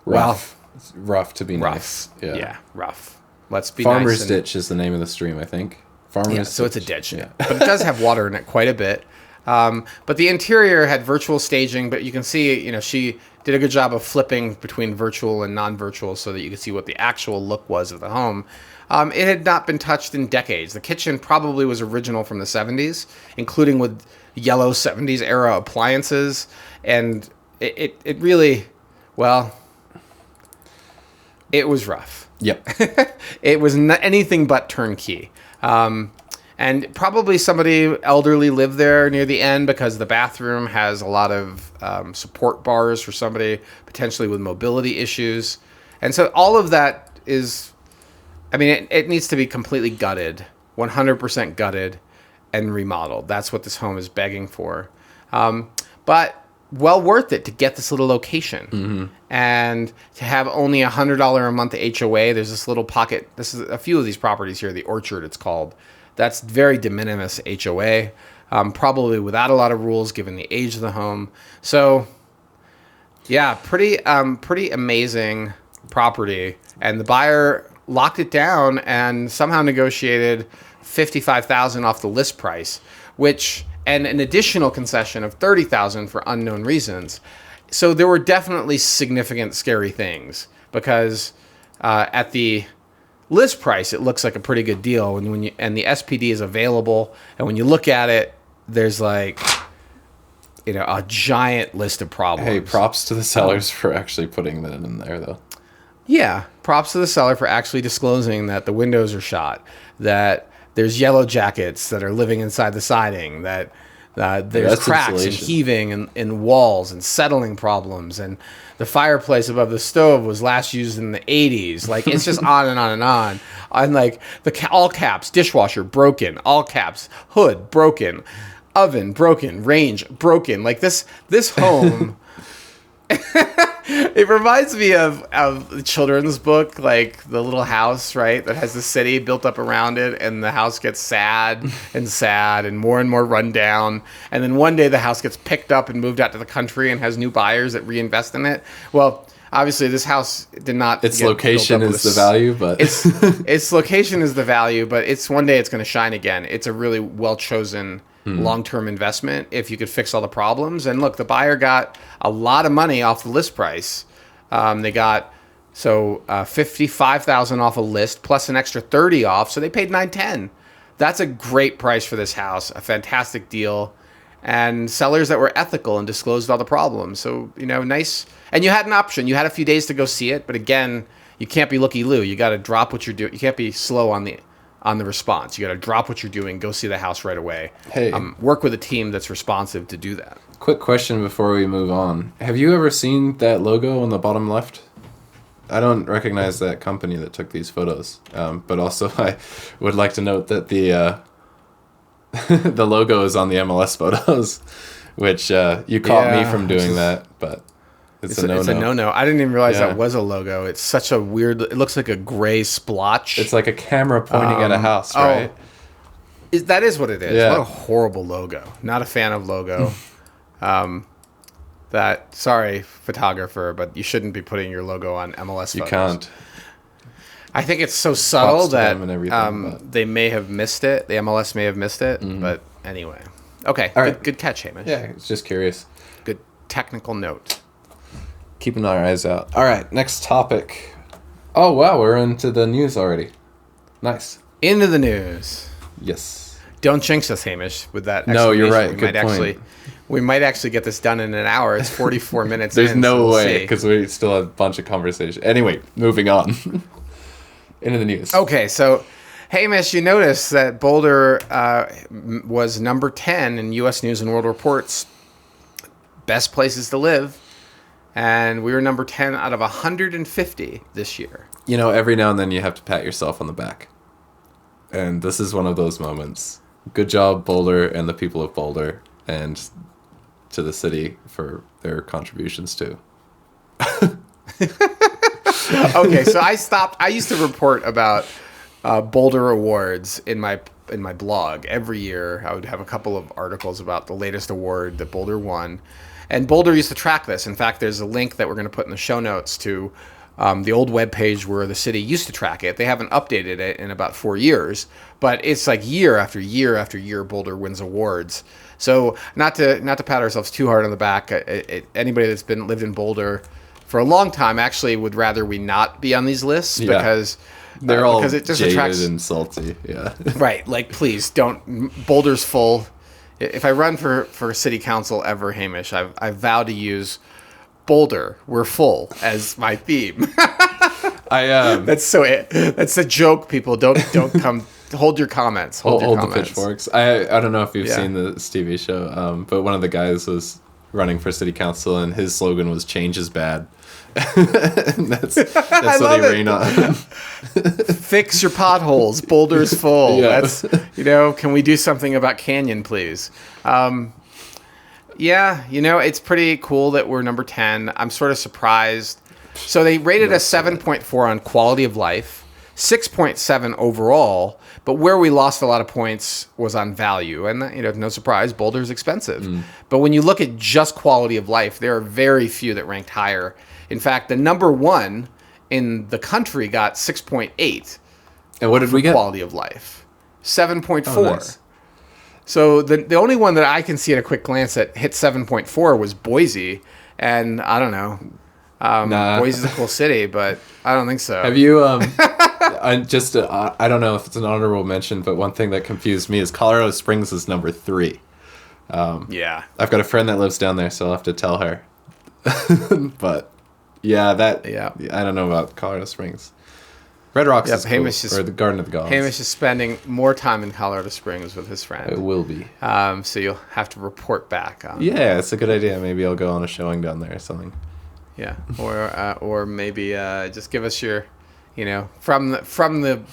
rough. It's rough to be rough. Nice. Yeah, rough. Let's be Farmer's nice. Ditch is the name of the stream, I think. So it's a ditch. Yeah. But it does have water in it quite a bit. But the interior had virtual staging, but you can see, she did a good job of flipping between virtual and non-virtual so that you could see what the actual look was of the home. It had not been touched in decades. The kitchen probably was original from the 70s, including with yellow 70s era appliances. And it really, it was rough. Yep. It was anything but turnkey. And probably somebody elderly lived there near the end because the bathroom has a lot of support bars for somebody potentially with mobility issues. And so all of that is, it needs to be completely gutted, 100% gutted and remodeled. That's what this home is begging for. But well worth it to get this little location and to have only $100 a month HOA. There's this little pocket. This is a few of these properties here, the Orchard it's called. That's very de minimis HOA, probably without a lot of rules given the age of the home. So, yeah, pretty amazing property. And the buyer locked it down and somehow negotiated $55,000 off the list price, and an additional concession of $30,000 for unknown reasons. So there were definitely significant scary things because at the list price, it looks like a pretty good deal. And the SPD is available. And when you look at it, there's a giant list of problems. Hey, props to the sellers for actually putting that in there, though. Yeah, props to the seller for actually disclosing that the windows are shot, that there's yellow jackets that are living inside the siding, that there's cracks and heaving in walls and settling problems, and the fireplace above the stove was last used in the 80s. It's just on and on and on. And all caps, dishwasher broken, all caps, hood broken, oven broken, range broken. This home. It reminds me of the children's book, The Little House, right? That has the city built up around it, and the house gets sad and more run down. And then one day the house gets picked up and moved out to the country and has new buyers that reinvest in it. Well, obviously this house did not. Its location is the value, but its location is the value, but one day it's going to shine again. It's a really well chosen long-term investment if you could fix all the problems. And look, the buyer got a lot of money off the list price. They got $55,000 off a list plus an extra $30 off, so they paid $910. That's a great price for this house, a fantastic deal, and sellers that were ethical and disclosed all the problems. So nice. And you had an option. You had a few days to go see it, but again, you can't be looky-loo. You got to drop what you're doing. You can't be slow on the response. You got to drop what you're doing, go see the house right away. Hey, work with a team that's responsive to do that. Quick question before we move on. Have you ever seen that logo on the bottom left? I don't recognize that company that took these photos. But also I would like to note that the the logo is on the MLS photos, which you caught me from doing that, but it's a no-no. It's a no-no. I didn't even realize that was a logo. It's such a weird... It looks like a gray splotch. It's like a camera pointing at a house, right? That is what it is. Yeah. What a horrible logo. Not a fan of logo. Sorry, photographer, but you shouldn't be putting your logo on MLS photos. You can't. I think it's so subtle that and they may have missed it. The MLS may have missed it, but anyway. Okay, All right. Good catch, Hamish. Yeah, it's just curious. Good technical note. keeping our eyes out. All right, next topic. Oh, wow, we're into the news already. Nice. Into the news. Yes. Don't jinx us, Hamish, with that. No, you're right. We Good point. We might actually get this done in an hour. It's 44 minutes. There's no so we'll way, see. because we still have a bunch of conversation. Anyway, moving on. Into the news. Okay, so Hamish, you notice that Boulder was number 10 in U.S. News and World Report's best places to live, and we were number 10 out of 150 this year. You know, every now and then you have to pat yourself on the back. And this is one of those moments. Good job, Boulder, and the people of Boulder, and to the city for their contributions too. Okay, so I used to report about Boulder awards in my blog every year. I would have a couple of articles about the latest award that Boulder won, and Boulder used to track this. In fact, there's a link that we're going to put in the show notes to the old webpage where the city used to track it. They haven't updated it in about 4 years, but it's like year after year after year Boulder wins awards. So not to pat ourselves too hard on the back. Anybody that's lived in Boulder for a long time actually would rather we not be on these lists because they're all because it just jaded attracts and salty. Yeah. Right. Like, please don't. Boulder's full. If I run for city council ever, Hamish, I vow to use Boulder, we're full as my theme. That's a joke. People don't come. Hold your comments. Hold your comments. The pitchforks. I don't know if you've seen this TV show, but one of the guys was running for city council, and his slogan was "Change is bad." that's what they rain on. Fix your potholes. Boulder's full. Yeah. That's Can we do something about Canyon, please? Yeah, it's pretty cool that we're number 10. I'm sort of surprised. So they rated us 7.4 on quality of life, 6.7 overall, but where we lost a lot of points was on value. And, no surprise, Boulder's expensive. But when you look at just quality of life, there are very few that ranked higher. In fact, the number one in the country got 6.8. And what did we get? Quality of life. 7.4. Oh, nice. So the only one that I can see at a quick glance that hit 7.4 was Boise, and I don't know. Boise's a cool city, but I don't think so. Have you? I don't know if it's an honorable mention, but one thing that confused me is Colorado Springs is number 3. Yeah, I've got a friend that lives down there, so I'll have to tell her. But I don't know about Colorado Springs. Red Rocks is cool, or the Garden of the Gods. Hamish is spending more time in Colorado Springs with his friend. It will be. So you'll have to report back on. Yeah, it's a good idea. Maybe I'll go on a showing down there or something. Yeah, or maybe just give us your, from the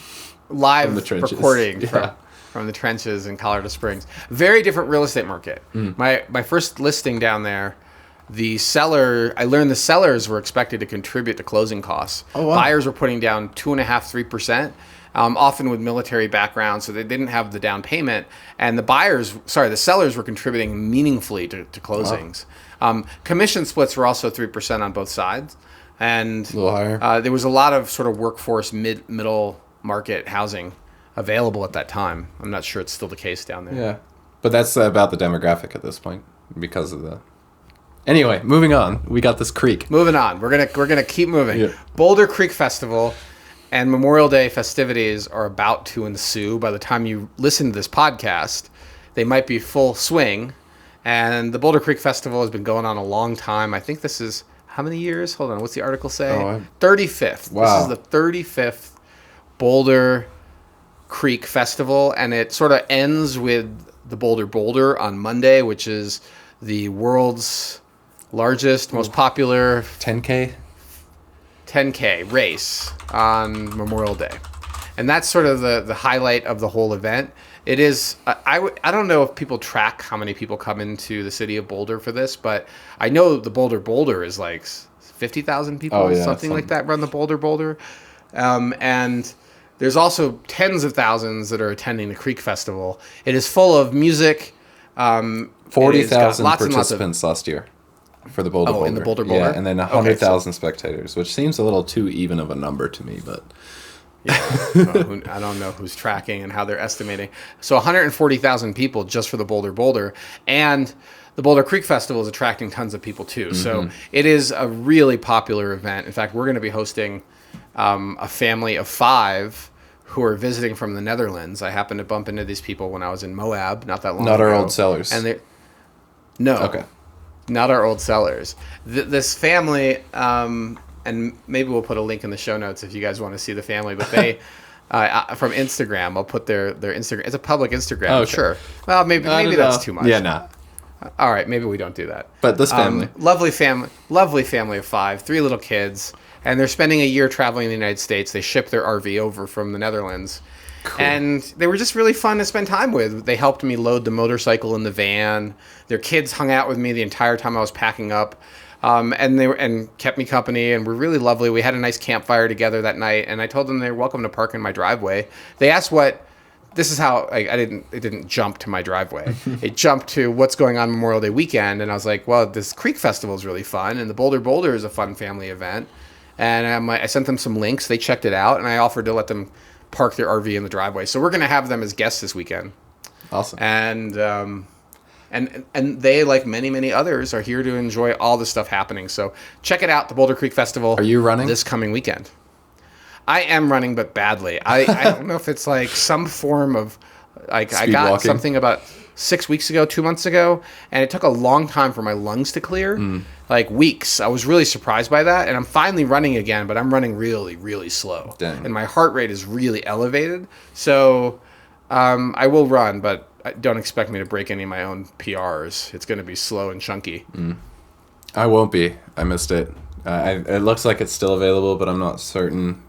live recording from the trenches in Colorado Springs. Very different real estate market. My first listing down there. I learned the sellers were expected to contribute to closing costs. Oh, wow. Buyers were putting down 2.5-3%, often with military background, so they didn't have the down payment. And the sellers were contributing meaningfully to closings. Wow. Commission splits were also 3% on both sides, and a little higher. There was a lot of sort of workforce middle market housing available at that time. I'm not sure it's still the case down there. Yeah, but that's about the demographic at this point because of the. Anyway, moving on. We got this creek. Moving on. We're gonna keep moving. Yeah. Boulder Creek Festival and Memorial Day festivities are about to ensue. By the time you listen to this podcast, they might be full swing. And the Boulder Creek Festival has been going on a long time. I think this is how many years? Hold on. What's the article say? 35th. Wow. This is the 35th Boulder Creek Festival, and it sort of ends with the Boulder on Monday, which is the world's largest, most popular 10K race on Memorial Day. And that's sort of the highlight of the whole event. It is, I don't know if people track how many people come into the city of Boulder for this, but I know the Boulder is like 50,000 people, something like that run the Boulder. And there's also tens of thousands that are attending the Creek Festival. It is full of music. 40,000 participants last year for the Boulder. In the Boulder. Yeah, and then 100,000 spectators, which seems a little too even of a number to me, but Yeah, I don't know who's tracking and how they're estimating. So 140,000 people just for the Boulder, and the Boulder Creek Festival is attracting tons of people too. So it is a really popular event. In fact, we're going to be hosting a family of 5 who are visiting from the Netherlands. I happened to bump into these people when I was in Moab not that long ago. Not our old sellers. And okay, not our old sellers. This family. And maybe we'll put a link in the show notes if you guys want to see the family. But they, from Instagram, I'll put their Instagram. It's a public Instagram. Oh, okay. Sure. Well, maybe that's too much. Yeah, nah. All right, maybe we don't do that. But this family. Lovely family of 5, 3 little kids. And they're spending a year traveling in the United States. They shipped their RV over from the Netherlands. Cool. And they were just really fun to spend time with. They helped me load the motorcycle in the van. Their kids hung out with me the entire time I was packing up. And kept me company and were really lovely. We had a nice campfire together that night, and I told them they're welcome to park in my driveway. They asked this is how it didn't jump to my driveway. It jumped to what's going on Memorial Day weekend, and I was like, well, this Creek Festival is really fun, and the Boulder is a fun family event. And I sent them some links. They checked it out, and I offered to let them park their RV in the driveway. So we're going to have them as guests this weekend. Awesome. And they, like many others, are here to enjoy all the stuff happening. So check it out, the Boulder Creek Festival. Are you running? This coming weekend. I am running, but badly. I don't know if it's like some form of, like, Speed I got walking. something about 2 months ago, and it took a long time for my lungs to clear, like weeks. I was really surprised by that, and I'm finally running again, but I'm running really, really slow. Dang. And my heart rate is really elevated. So I will run, but don't expect me to break any of my own PRs. It's going to be slow and chunky. I won't be. I missed it. It looks like it's still available, but I'm not certain.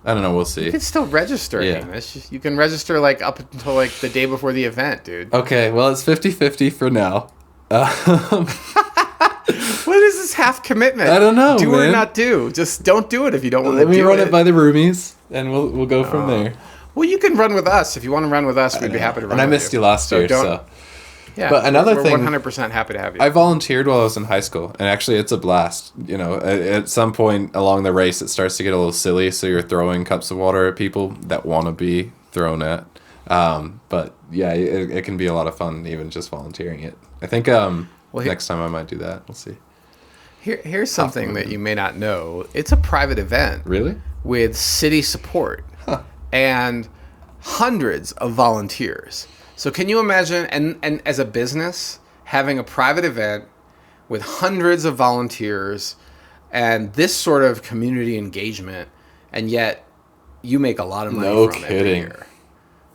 I don't know. We'll see. You can still register. Yeah. You can register like up until like the day before the event, dude. Okay, well, it's 50-50 for now. What is this half commitment? I don't know, Do man. or not do. Just don't do it if you don't want to do Let it. me run it by the roomies, and we'll go from there. Well, you can run with us. If you want to run with us, we'd be happy to run with you. And I missed you last year, so... Yeah, but another we're thing... 100% happy to have you. I volunteered while I was in high school, and actually it's a blast. You know, at some point along the race, it starts to get a little silly, so you're throwing cups of water at people that want to be thrown at. But yeah, it can be a lot of fun, even just volunteering it. I think next time I might do that. We'll see. Here's something that you may not know. It's a private event. Really? With city support and hundreds of volunteers. So can you imagine, and as a business, having a private event with hundreds of volunteers and this sort of community engagement, and yet you make a lot of money No from it every kidding. year.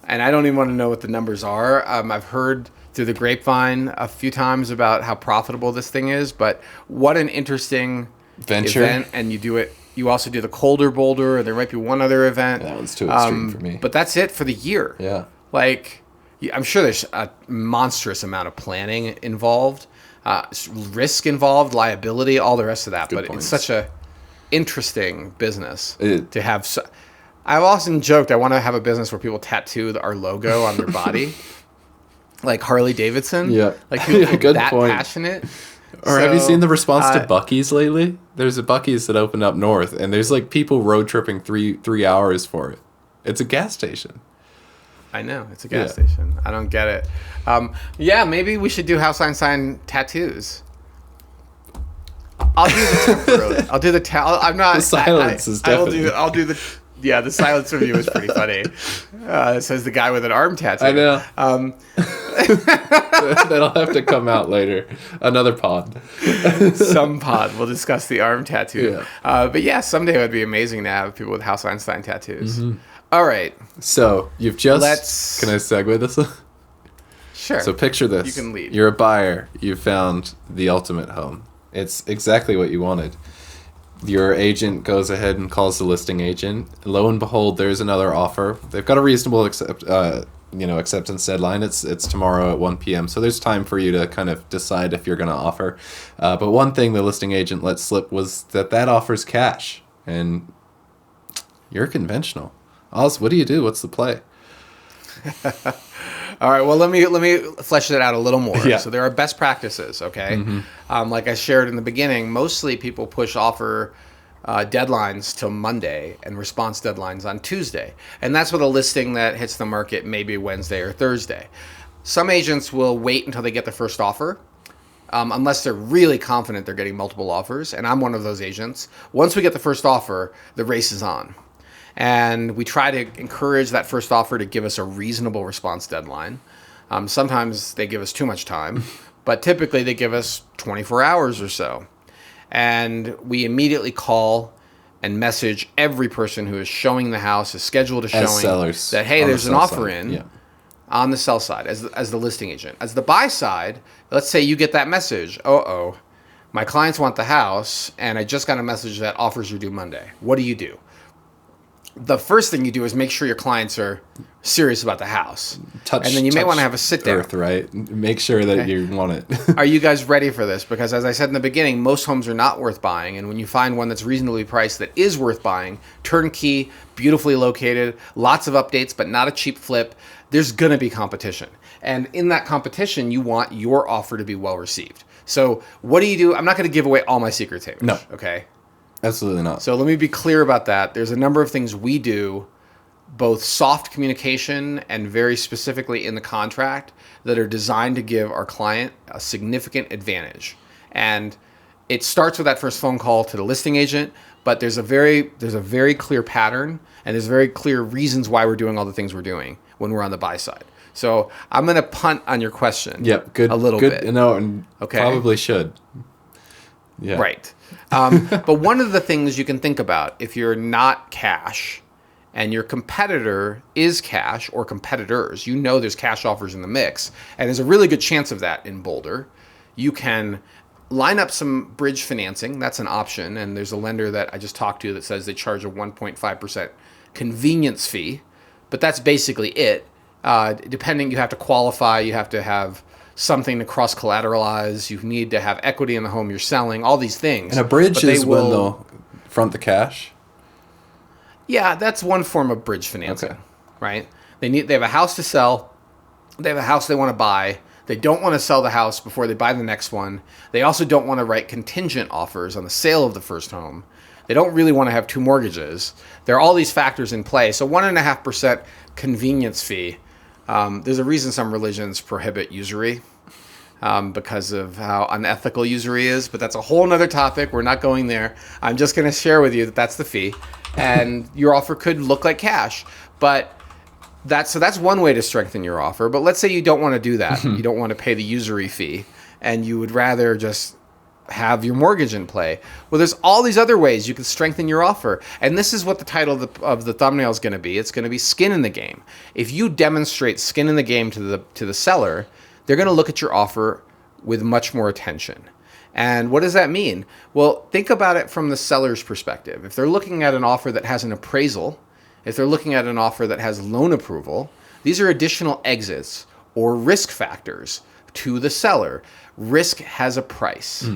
And I don't even want to know what the numbers are. I've heard through the grapevine a few times about how profitable this thing is, but what an interesting Venture. event. And you do it. You also do the colder Boulder, or there might be one other event. That one's too extreme for me. But that's it for the year. Yeah. Like, I'm sure there's a monstrous amount of planning involved, risk involved, liability, all the rest of that. Good but points. it's such a interesting business To have. I've often joked I want to have a business where people tattoo our logo on their body, like Harley Davidson. Yeah. Like people Yeah, good that point. passionate. Or have you seen the response to Buc-ee's lately? There's a Buc-ee's that opened up north, and there's like people road tripping three hours for it. It's a gas station. I know, it's a gas station. I don't get it. Yeah, maybe we should do House Einstein tattoos. I'll do the temporarily. I'll do the I'm not. The silence is definitely. I'll do the. Yeah, the silence review is pretty funny. It says the guy with an arm tattoo. I know. That'll have to come out later. Another pod. Some pod. We'll discuss the arm tattoo. Yeah. But yeah, someday it would be amazing to have people with House Einstein tattoos. Mm-hmm. All right. So you've just. Can I segue this? Sure. So picture this. You can lead. You're a buyer. You found the ultimate home. It's exactly what you wanted. Your agent goes ahead and calls the listing agent. Lo and behold, there's another offer. They've got a reasonable acceptance deadline. It's tomorrow at 1 p.m. So there's time for you to kind of decide if you're going to offer. But one thing the listing agent let slip was that offers cash, and you're conventional. Oz, what do you do? What's the play? All right. Well, let me flesh that out a little more. Yeah. So there are best practices. Okay. Mm-hmm. Like I shared in the beginning, mostly people push offer deadlines till Monday and response deadlines on Tuesday. And that's with a listing that hits the market maybe Wednesday or Thursday. Some agents will wait until they get the first offer, unless they're really confident they're getting multiple offers. And I'm one of those agents. Once we get the first offer, the race is on. And we try to encourage that first offer to give us a reasonable response deadline. Sometimes they give us too much time, but typically they give us 24 hours or so. And we immediately call and message every person who is showing the house, is scheduled a showing, sellers that, hey, there's an offer side. in Yeah. on the sell side as the listing agent. As the buy side, let's say you get that message, my clients want the house, and I just got a message that offers are due Monday. What do you do? The first thing you do is make sure your clients are serious about the house. And then you may want to have a sit down. Earth, right? Make sure that you want it. Are you guys ready for this? Because as I said in the beginning, most homes are not worth buying. And when you find one that's reasonably priced that is worth buying, turnkey, beautifully located, lots of updates, but not a cheap flip, there's going to be competition. And in that competition, you want your offer to be well received. So what do you do? I'm not going to give away all my secrets, Hamish. No. Okay? Absolutely not. So let me be clear about that. There's a number of things we do, both soft communication and very specifically in the contract, that are designed to give our client a significant advantage. And it starts with that first phone call to the listing agent, but there's a very clear pattern, and there's very clear reasons why we're doing all the things we're doing when we're on the buy side. So I'm going to punt on your question. Yep, good. A little good, bit. No, and Okay. probably should. Yeah. Right. But one of the things you can think about, if you're not cash and your competitor is cash, or competitors, you know there's cash offers in the mix, and there's a really good chance of that in Boulder, you can line up some bridge financing. That's an option. And there's a lender that I just talked to that says they charge a 1.5% convenience fee, but that's basically it. Depending, you have to qualify, you have to have something to cross collateralize, you need to have equity in the home you're selling, all these things. And a bridge is when they'll front the cash? Yeah, that's one form of bridge financing, Okay. right? They have a house to sell, they have a house they want to buy, they don't want to sell the house before they buy the next one, they also don't want to write contingent offers on the sale of the first home, they don't really want to have two mortgages. There are all these factors in play. So 1.5% convenience fee. There's a reason some religions prohibit usury because of how unethical usury is, but that's a whole nother topic. We're not going there. I'm just going to share with you that that's the fee, and your offer could look like cash. But that's one way to strengthen your offer. But let's say you don't want to do that. You don't want to pay the usury fee, and you would rather just have your mortgage in play. Well, there's all these other ways you can strengthen your offer. And this is what the title of the thumbnail is going to be. It's going to be skin in the game. If you demonstrate skin in the game to the seller, they're going to look at your offer with much more attention. And what does that mean? Well, think about it from the seller's perspective. If they're looking at an offer that has an appraisal, if they're looking at an offer that has loan approval, these are additional exits or risk factors to the seller. Risk has a price.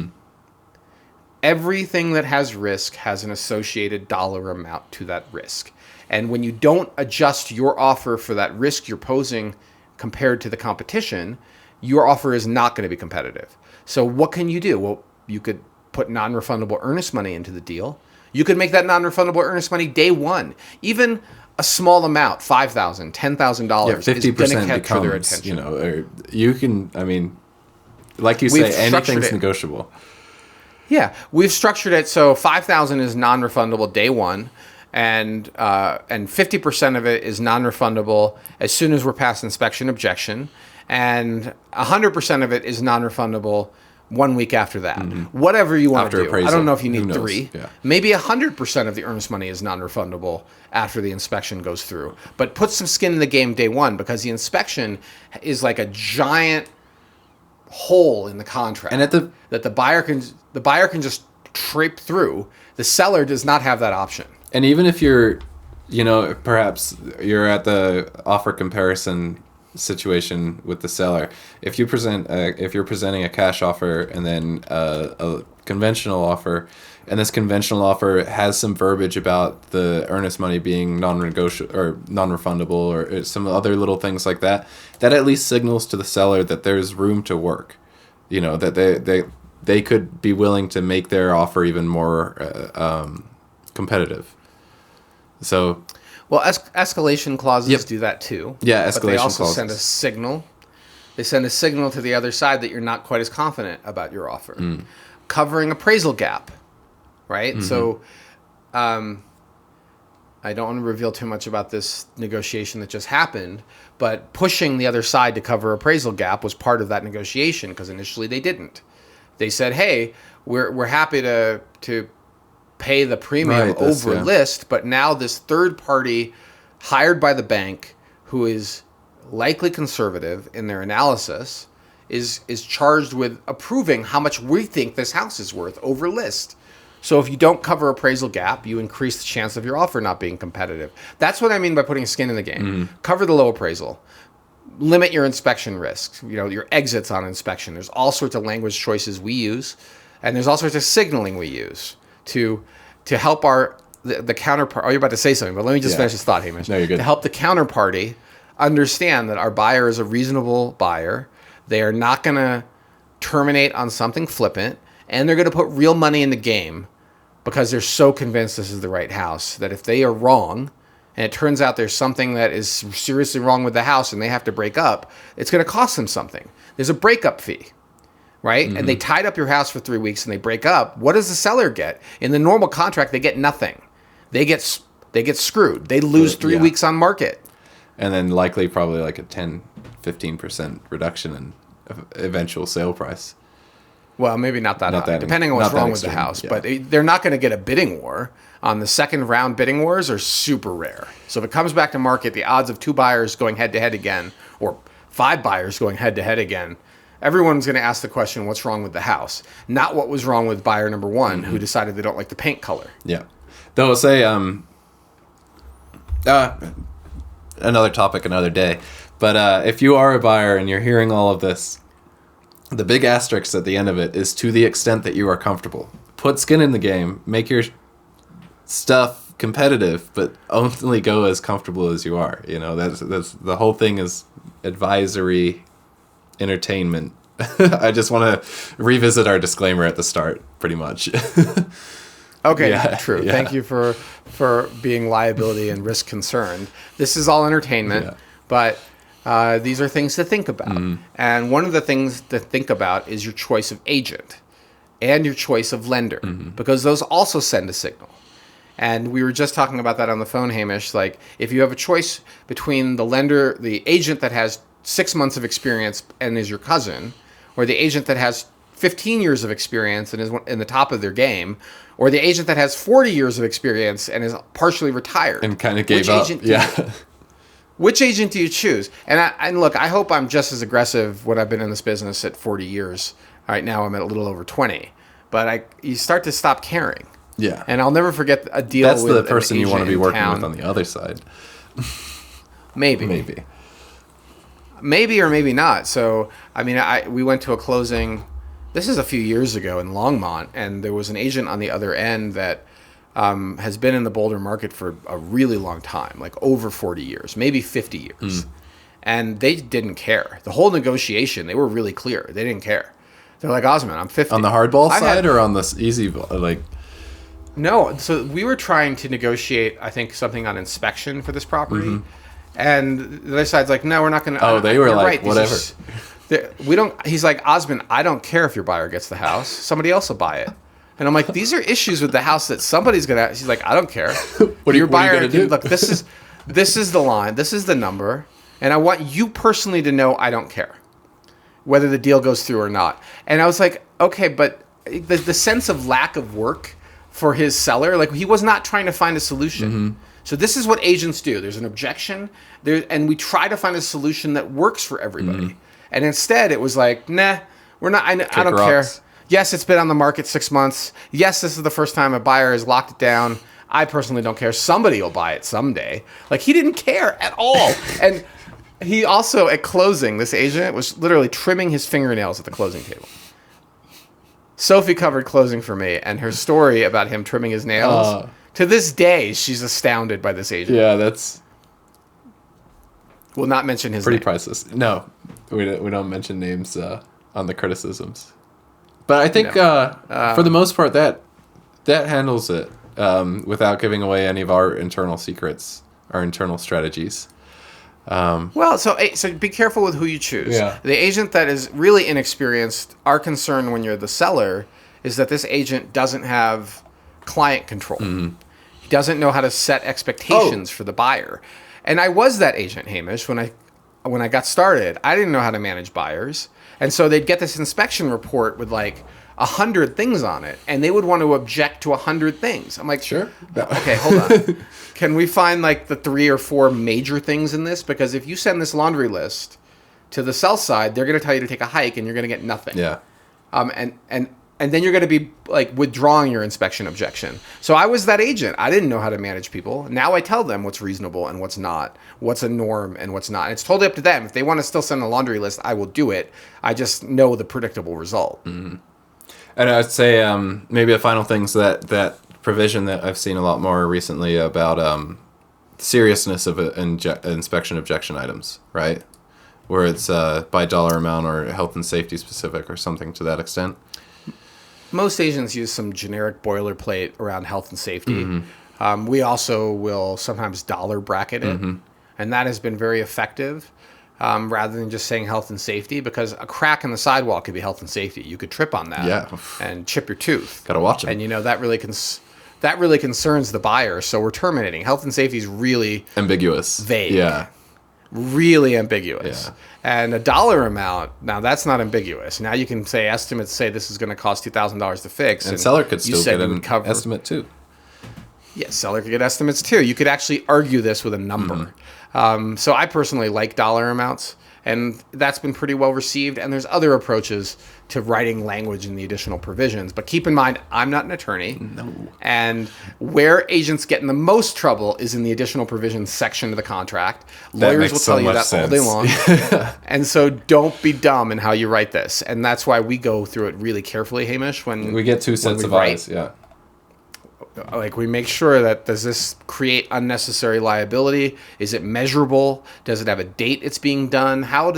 Everything that has risk has an associated dollar amount to that risk. And when you don't adjust your offer for that risk you're posing compared to the competition, your offer is not going to be competitive. So what can you do? Well, you could put non-refundable earnest money into the deal. You could make that non-refundable earnest money day one. Even a small amount, $5,000, $10,000 is going to capture their attention. Or you can, like you say, anything's negotiable. Yeah, we've structured it so $5,000 is non-refundable day one, and 50% of it is non-refundable as soon as we're past inspection objection, and 100% of it is non-refundable 1 week after that. Whatever you want to do. Appraisal. I don't know if you need 3. Yeah. Maybe 100% of the earnest money is non-refundable after the inspection goes through. But put some skin in the game day one, because the inspection is like a giant hole in the contract, and that the buyer can just trape through. The seller does not have that option. And even if you're, perhaps you're at the offer comparison situation with the seller, if you're presenting a cash offer and then a conventional offer, and this conventional offer has some verbiage about the earnest money being non-negotiable or non-refundable or some other little things like that, that at least signals to the seller that there's room to work, that they could be willing to make their offer even more competitive. So, Well, escalation clauses Yep. do that too. Yeah, But they escalation also clauses. send a signal. They send a signal to the other side that you're not quite as confident about your offer. Covering appraisal gap, right? So, I don't want to reveal too much about this negotiation that just happened, but pushing the other side to cover appraisal gap was part of that negotiation because initially they didn't. They said, "Hey, we're happy to pay the premium Right, this, over yeah. list, but now this third party hired by the bank who is likely conservative in their analysis is charged with approving how much we think this house is worth over list. So if you don't cover appraisal gap, you increase the chance of your offer not being competitive. That's what I mean by putting skin in the game. Cover the low appraisal. Limit your inspection risks, your exits on inspection. There's all sorts of language choices we use, and there's all sorts of signaling we use to help the counterpart. Oh, you're about to say something, but let me just finish this thought, Hamish. No, you're good. To help the counterparty understand that our buyer is a reasonable buyer. They are not going to terminate on something flippant, and they're going to put real money in the game because they're so convinced this is the right house that if they are wrong and it turns out there's something that is seriously wrong with the house and they have to break up, it's going to cost them something. There's a breakup fee, right? And they tied up your house for 3 weeks and they break up. What does the seller get? In the normal contract, they get nothing. They get screwed. They lose 3 weeks on market. And then likely probably like a 10-15% reduction in eventual sale price. Well, maybe not that high, that- depending on what's not that wrong with the extreme, house. yeah. But they're not going to get a bidding war. On the second round, bidding wars are super rare. So if it comes back to market, the odds of 2 buyers going head-to-head again, or 5 buyers going head-to-head again, everyone's going to ask the question, what's wrong with the house? Not what was wrong with buyer number 1, who decided they don't like the paint color. Yeah. Though I'll say, another topic, another day. But if you are a buyer and you're hearing all of this, the big asterisk at the end of it is to the extent that you are comfortable. Put skin in the game. Make your stuff competitive, but only go as comfortable as you are. That's the whole thing is advisory entertainment. I just want to revisit our disclaimer at the start, pretty much. Okay, Yeah, true. yeah. Thank you for being liability and risk concerned. This is all entertainment, but these are things to think about. And one of the things to think about is your choice of agent and your choice of lender, because those also send a signal. And we were just talking about that on the phone, Hamish. Like, if you have a choice between the agent that has 6 months of experience and is your cousin, or the agent that has 15 years of experience and is in the top of their game, or the agent that has 40 years of experience and is partially retired. And kind of gave up. Which agent do you choose? And look, I hope I'm just as aggressive when I've been in this business at 40 years. Right now I'm at a little over 20. But you start to stop caring. Yeah. And I'll never forget a deal That's with the person you want to be working town. with on the other side. Maybe. Maybe or maybe not. So, I mean, we went to a closing. This is a few years ago in Longmont, and there was an agent on the other end that has been in the Boulder market for a really long time, like over 40 years, maybe 50 years. And they didn't care. The whole negotiation, they were really clear. They didn't care. They're like, Osman, I'm 50. On the hardball side or on this easy, like... No, so we were trying to negotiate, I think, something on inspection for this property. And the other side's like, no, we're not going to... Oh, they were like, right, whatever. We don't. He's like, Osman, I don't care if your buyer gets the house. Somebody else will buy it. And I'm like, these are issues with the house that somebody's gonna. She's like, I don't care. What are you gonna do? Look, this is the line. This is the number, and I want you personally to know I don't care whether the deal goes through or not. And I was like, okay, but the sense of lack of work for his seller, like he was not trying to find a solution. So this is what agents do. There's an objection, and we try to find a solution that works for everybody. And instead, it was like, nah, we're not. I don't care. Yes, it's been on the market 6 months. Yes, this is the first time a buyer has locked it down. I personally don't care. Somebody will buy it someday. Like, he didn't care at all. And he also, at closing, this agent was literally trimming his fingernails at the closing table. Sophie covered closing for me, and her story about him trimming his nails, to this day, she's astounded by this agent. Yeah, that's... Will not mention his pretty name. priceless. No, we don't mention names on the criticisms. But I think for the most part that handles it. without giving away any of our internal secrets, our internal strategies. Well, so be careful with who you choose. Yeah. The agent that is really inexperienced, our concern when you're the seller is that this agent doesn't have client control. He doesn't know how to set expectations for the buyer. And I was that agent, Hamish, when I got started. I didn't know how to manage buyers. And so they'd get this inspection report with like 100 things on it, and they would want to object to 100 things. I'm like, Sure. Okay, hold on. Can we find like the 3 or 4 major things in this? Because if you send this laundry list to the sell side, they're going to tell you to take a hike, and you're going to get nothing. Yeah. And then you're going to be like withdrawing your inspection objection. So I was that agent. I didn't know how to manage people. Now I tell them what's reasonable and what's not, what's a norm and what's not. And it's totally up to them. If they want to still send a laundry list, I will do it. I just know the predictable result. Mm-hmm. And I'd say maybe a final thing is that provision that I've seen a lot more recently about seriousness of inspection objection items, right? Where it's by dollar amount or health and safety specific or something to that extent. Most agents use some generic boilerplate around health and safety. We also will sometimes dollar bracket it, and that has been very effective. Rather than just saying health and safety, because a crack in the sidewalk could be health and safety. You could trip on that and chip your tooth. Gotta watch it. And that really concerns the buyer. So we're terminating. Health and safety is really ambiguous, vague. Yeah, really ambiguous. Yeah. And a dollar amount, now that's not ambiguous. Now you can say estimates say this is going to cost $2,000 to fix. And seller could still get an estimate too. Yes, seller could get estimates too. You could actually argue this with a number. So I personally like dollar amounts, and that's been pretty well received. And there's other approaches to writing language in the additional provisions. But keep in mind, I'm not an attorney. No. And where agents get in the most trouble is in the additional provisions section of the contract. Lawyers will tell you that all day long. And so don't be dumb in how you write this. And that's why we go through it really carefully, Hamish. When we get 2 sets of eyes, yeah. Like, we make sure that, does this create unnecessary liability? Is it measurable? Does it have a date it's being done? How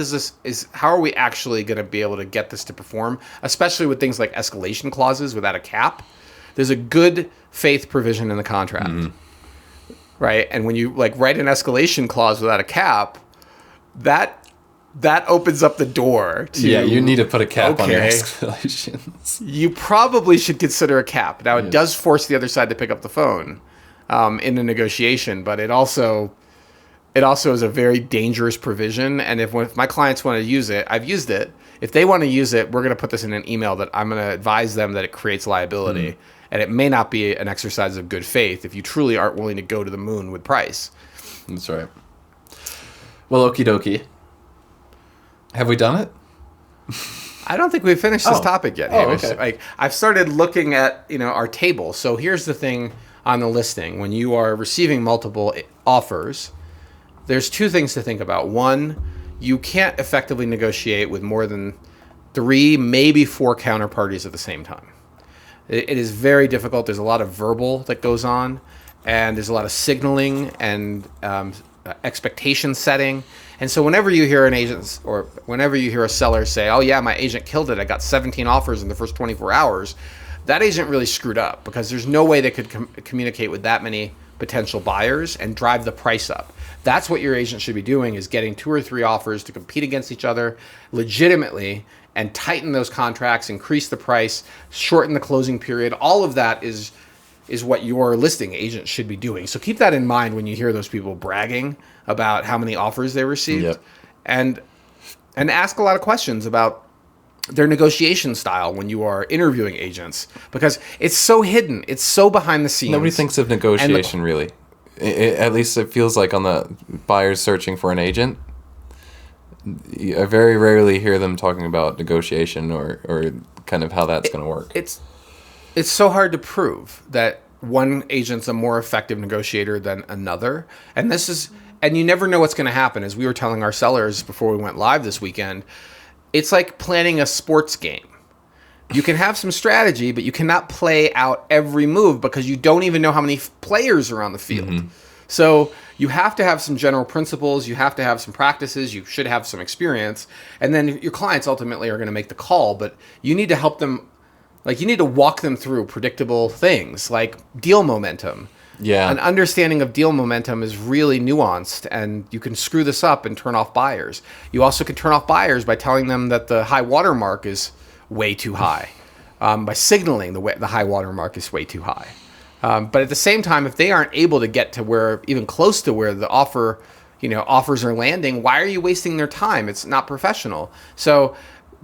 are we actually going to be able to get this to perform? Especially with things like escalation clauses without a cap. There's a good faith provision in the contract, right? And when you write an escalation clause without a cap, that opens up the door to... Yeah, you need to put a cap on your escalations. You probably should consider a cap. Now, it does force the other side to pick up the phone in a negotiation, but it also is a very dangerous provision. And if my clients want to use it, I've used it. If they want to use it, we're going to put this in an email that I'm going to advise them that it creates liability. And it may not be an exercise of good faith if you truly aren't willing to go to the moon with price. That's right. Well, okie dokie. Have we done it? I don't think we've finished this topic yet, Hamish. Okay. I've started looking at our table. So here's the thing on the listing. When you are receiving multiple offers, there's 2 things to think about. One, you can't effectively negotiate with more than 3, maybe 4 counterparties at the same time. It is very difficult. There's a lot of verbal that goes on, and there's a lot of signaling and expectation setting. And so whenever you hear whenever you hear a seller say, oh yeah, my agent killed it, I got 17 offers in the first 24 hours, that agent really screwed up, because there's no way they could communicate with that many potential buyers and drive the price up. That's what your agent should be doing, is getting 2 or 3 offers to compete against each other legitimately and tighten those contracts, increase the price, shorten the closing period. All of that is what your listing agent should be doing. So keep that in mind when you hear those people bragging about how many offers they received. And ask a lot of questions about their negotiation style when you are interviewing agents, because it's so hidden. It's so behind the scenes. Nobody thinks of negotiation, really. At least it feels like on the buyers searching for an agent. I very rarely hear them talking about negotiation or kind of how that's going to work. It's so hard to prove that one agent's a more effective negotiator than another. And you never know what's going to happen. As we were telling our sellers before we went live this weekend, it's like planning a sports game. You can have some strategy, but you cannot play out every move because you don't even know how many players are on the field. So you have to have some general principles. You have to have some practices. You should have some experience. And then your clients ultimately are going to make the call, but you need to help them Like, you need to walk them through predictable things like deal momentum. Yeah. An understanding of deal momentum is really nuanced, and you can screw this up and turn off buyers. You also can turn off buyers by telling them that the high water mark is way too high, by signaling the high water mark is way too high. But at the same time, if they aren't able to get to where, even close to where the offers are landing, why are you wasting their time? It's not professional. So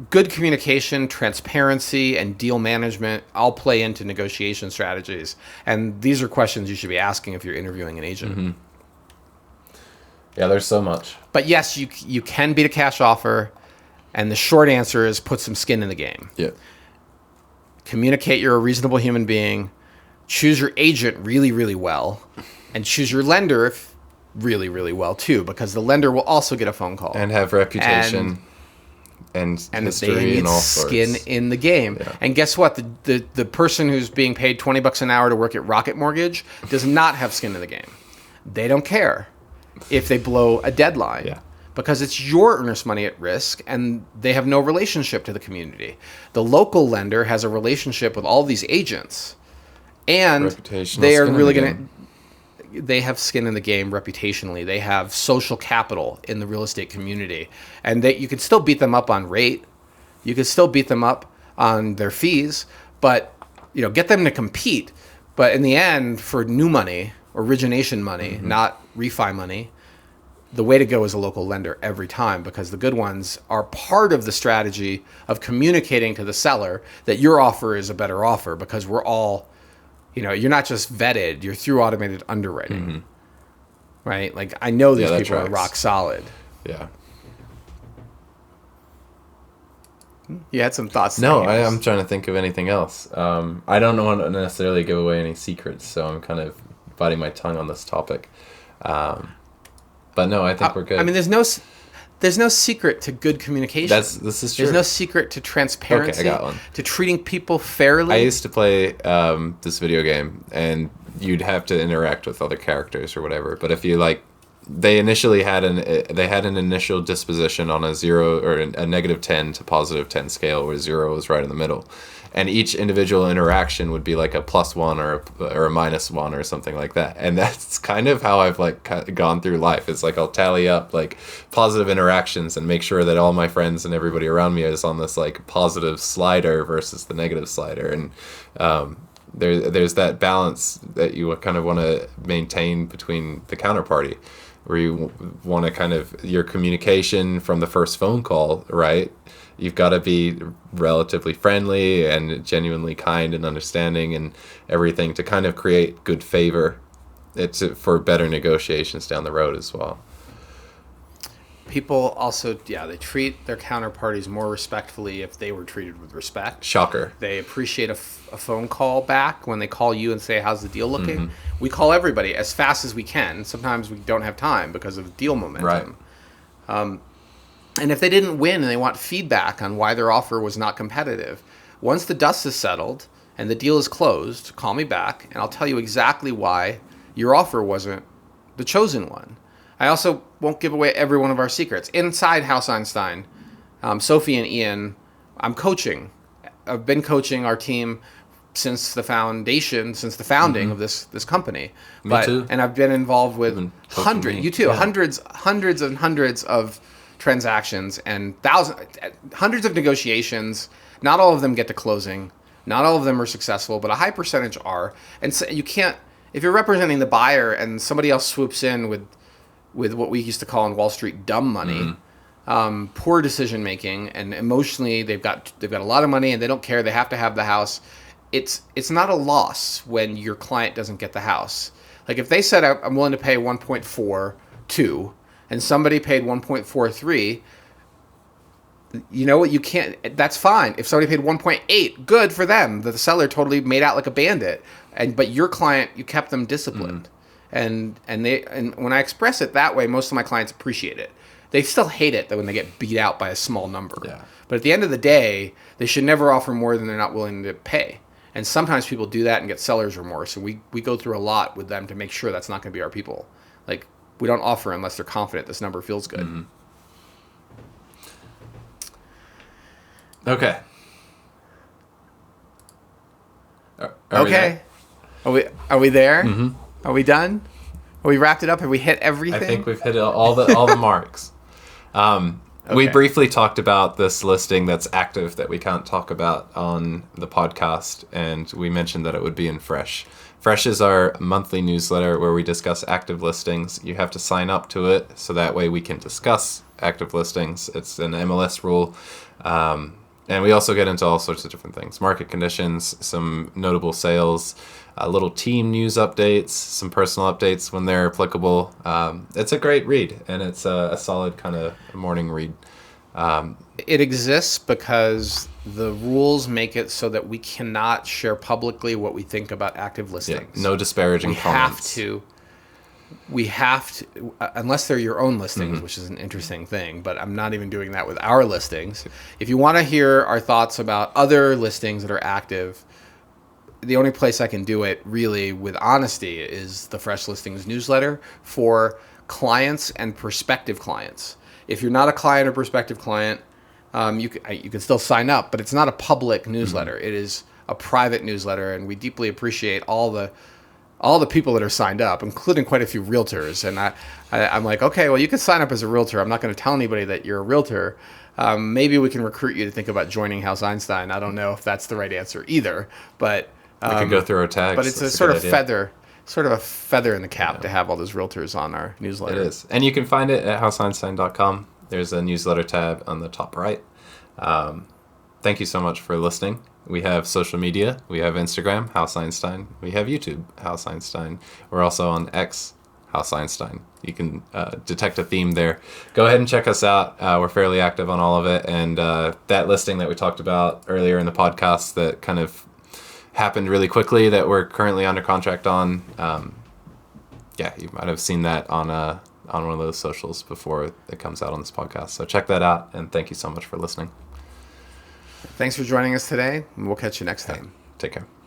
good communication, transparency, and deal management all play into negotiation strategies. And these are questions you should be asking if you're interviewing an agent. Mm-hmm. Yeah, there's so much. But yes, you can beat a cash offer. And the short answer is put some skin in the game. Yeah. Communicate you're a reasonable human being. Choose your agent really, really well. And choose your lender really, really well, too, because the lender will also get a phone call. And have reputation. And history they need and all skin sorts. in the game. Yeah. And guess what? The person who's being paid $20 an hour to work at Rocket Mortgage does not have skin in the game. They don't care if they blow a deadline. Yeah. Because it's your earnest money at risk, and they have no relationship to the community. The local lender has a relationship with all these agents, and they are really going to. They have skin in the game reputationally. They have social capital in the real estate community, and you can still beat them up on rate. You can still beat them up on their fees, but get them to compete. But in the end, for new money, origination money, not refi money, the way to go is a local lender every time, because the good ones are part of the strategy of communicating to the seller that your offer is a better offer, because we're all. You're not just vetted, you're through automated underwriting, right? Like, I know these people are rock solid. Yeah. You had some thoughts? No, I'm trying to think of anything else. I don't want to necessarily give away any secrets, so I'm kind of biting my tongue on this topic. But no, I think we're good. I mean, there's no secret to good communication. This is true. There's no secret to transparency. Okay, I got one. To treating people fairly. I used to play this video game, and you'd have to interact with other characters or whatever. But if you they initially had an initial disposition on a 0 or a -10 to +10 scale, where 0 was right in the middle. And each individual interaction would be like a +1 or a -1 or something like that. And that's kind of how I've gone through life. It's like I'll tally up positive interactions and make sure that all my friends and everybody around me is on this positive slider versus the negative slider. And there's that balance that you kind of want to maintain between the counterparty, where you want to kind of your communication from the first phone call, right? You've got to be relatively friendly and genuinely kind and understanding and everything to kind of create good favor. It's for better negotiations down the road as well. People also, they treat their counterparties more respectfully if they were treated with respect. Shocker. They appreciate a phone call back when they call you and say, how's the deal looking? We call everybody as fast as we can. Sometimes we don't have time because of deal momentum. Right. And if they didn't win and they want feedback on why their offer was not competitive, once the dust is settled and the deal is closed, call me back and I'll tell you exactly why your offer wasn't the chosen one. I also won't give away every one of our secrets. Inside House Einstein, Sophie and Ian, I'm coaching. I've been coaching our team since the founding of this company. Me too. And I've been involved with hundreds and hundreds of transactions and hundreds of negotiations. Not all of them get to closing. Not all of them are successful, but a high percentage are. And so you can't, if you're representing the buyer and somebody else swoops in with what we used to call in Wall Street dumb money, poor decision making, and emotionally they've got a lot of money and they don't care. They have to have the house. It's not a loss when your client doesn't get the house. Like if they said I'm willing to pay 1.42 and somebody paid 1.43, you know what? You can't. That's fine. If somebody paid 1.8, good for them. The seller totally made out like a bandit, but your client, you kept them disciplined. And when I express it that way, most of my clients appreciate it. They still hate it that when they get beat out by a small number. Yeah. But at the end of the day, they should never offer more than they're not willing to pay. And sometimes people do that and get seller's remorse. And we go through a lot with them to make sure that's not going to be our people. Like, we don't offer unless they're confident this number feels good. Okay. Are we Okay. there? Are we there? Are we done? Are we wrapped it up? Have we hit I everything? think we've hit all the marks. We Okay. briefly talked about this listing that's active that we can't talk about on the podcast, and we mentioned that it would be in Fresh. Fresh is our monthly newsletter where we discuss active listings. You have to sign up to it so that way we can discuss active listings. It's an MLS rule. And we also get into all sorts of different things. Market conditions, some notable sales, little team news updates, some personal updates when they're applicable. It's a great read, and it's a solid kind of morning read. It exists because the rules make it so that we cannot share publicly what we think about active Yeah, listings. no disparaging we have comments. to. We have to, unless they're your own listings, which is an interesting thing, but I'm not even doing that with our listings. If you want to hear our thoughts about other listings that are active, the only place I can do it really with honesty is the Fresh Listings newsletter for clients and prospective clients. If you're not a client or prospective client, you can still sign up, but it's not a public newsletter. It is a private newsletter, and we deeply appreciate all the people that are signed up, including quite a few realtors. And I'm like, okay, well, you can sign up as a realtor. I'm not going to tell anybody that you're a realtor. Maybe we can recruit you to think about joining House Einstein. I don't know if that's the right answer either, but We could go through our tags. but it's That's a sort good of idea. feather in the cap to have all those realtors on our It newsletter. is. And you can find it at houseeinstein.com. There's a newsletter tab on the top right. Thank you so much for listening. We have social media. We have Instagram, House Einstein. We have YouTube, House Einstein. We're also on X, House Einstein. You can detect a theme there. Go ahead and check us out. We're fairly active on all of it. And that listing that we talked about earlier in the podcast that kind of happened really quickly that we're currently under contract on. You might have seen that on one of those socials before it comes out on this podcast. So check that out, and thank you so much for listening. Thanks for joining us today, and we'll catch you next time. Take care.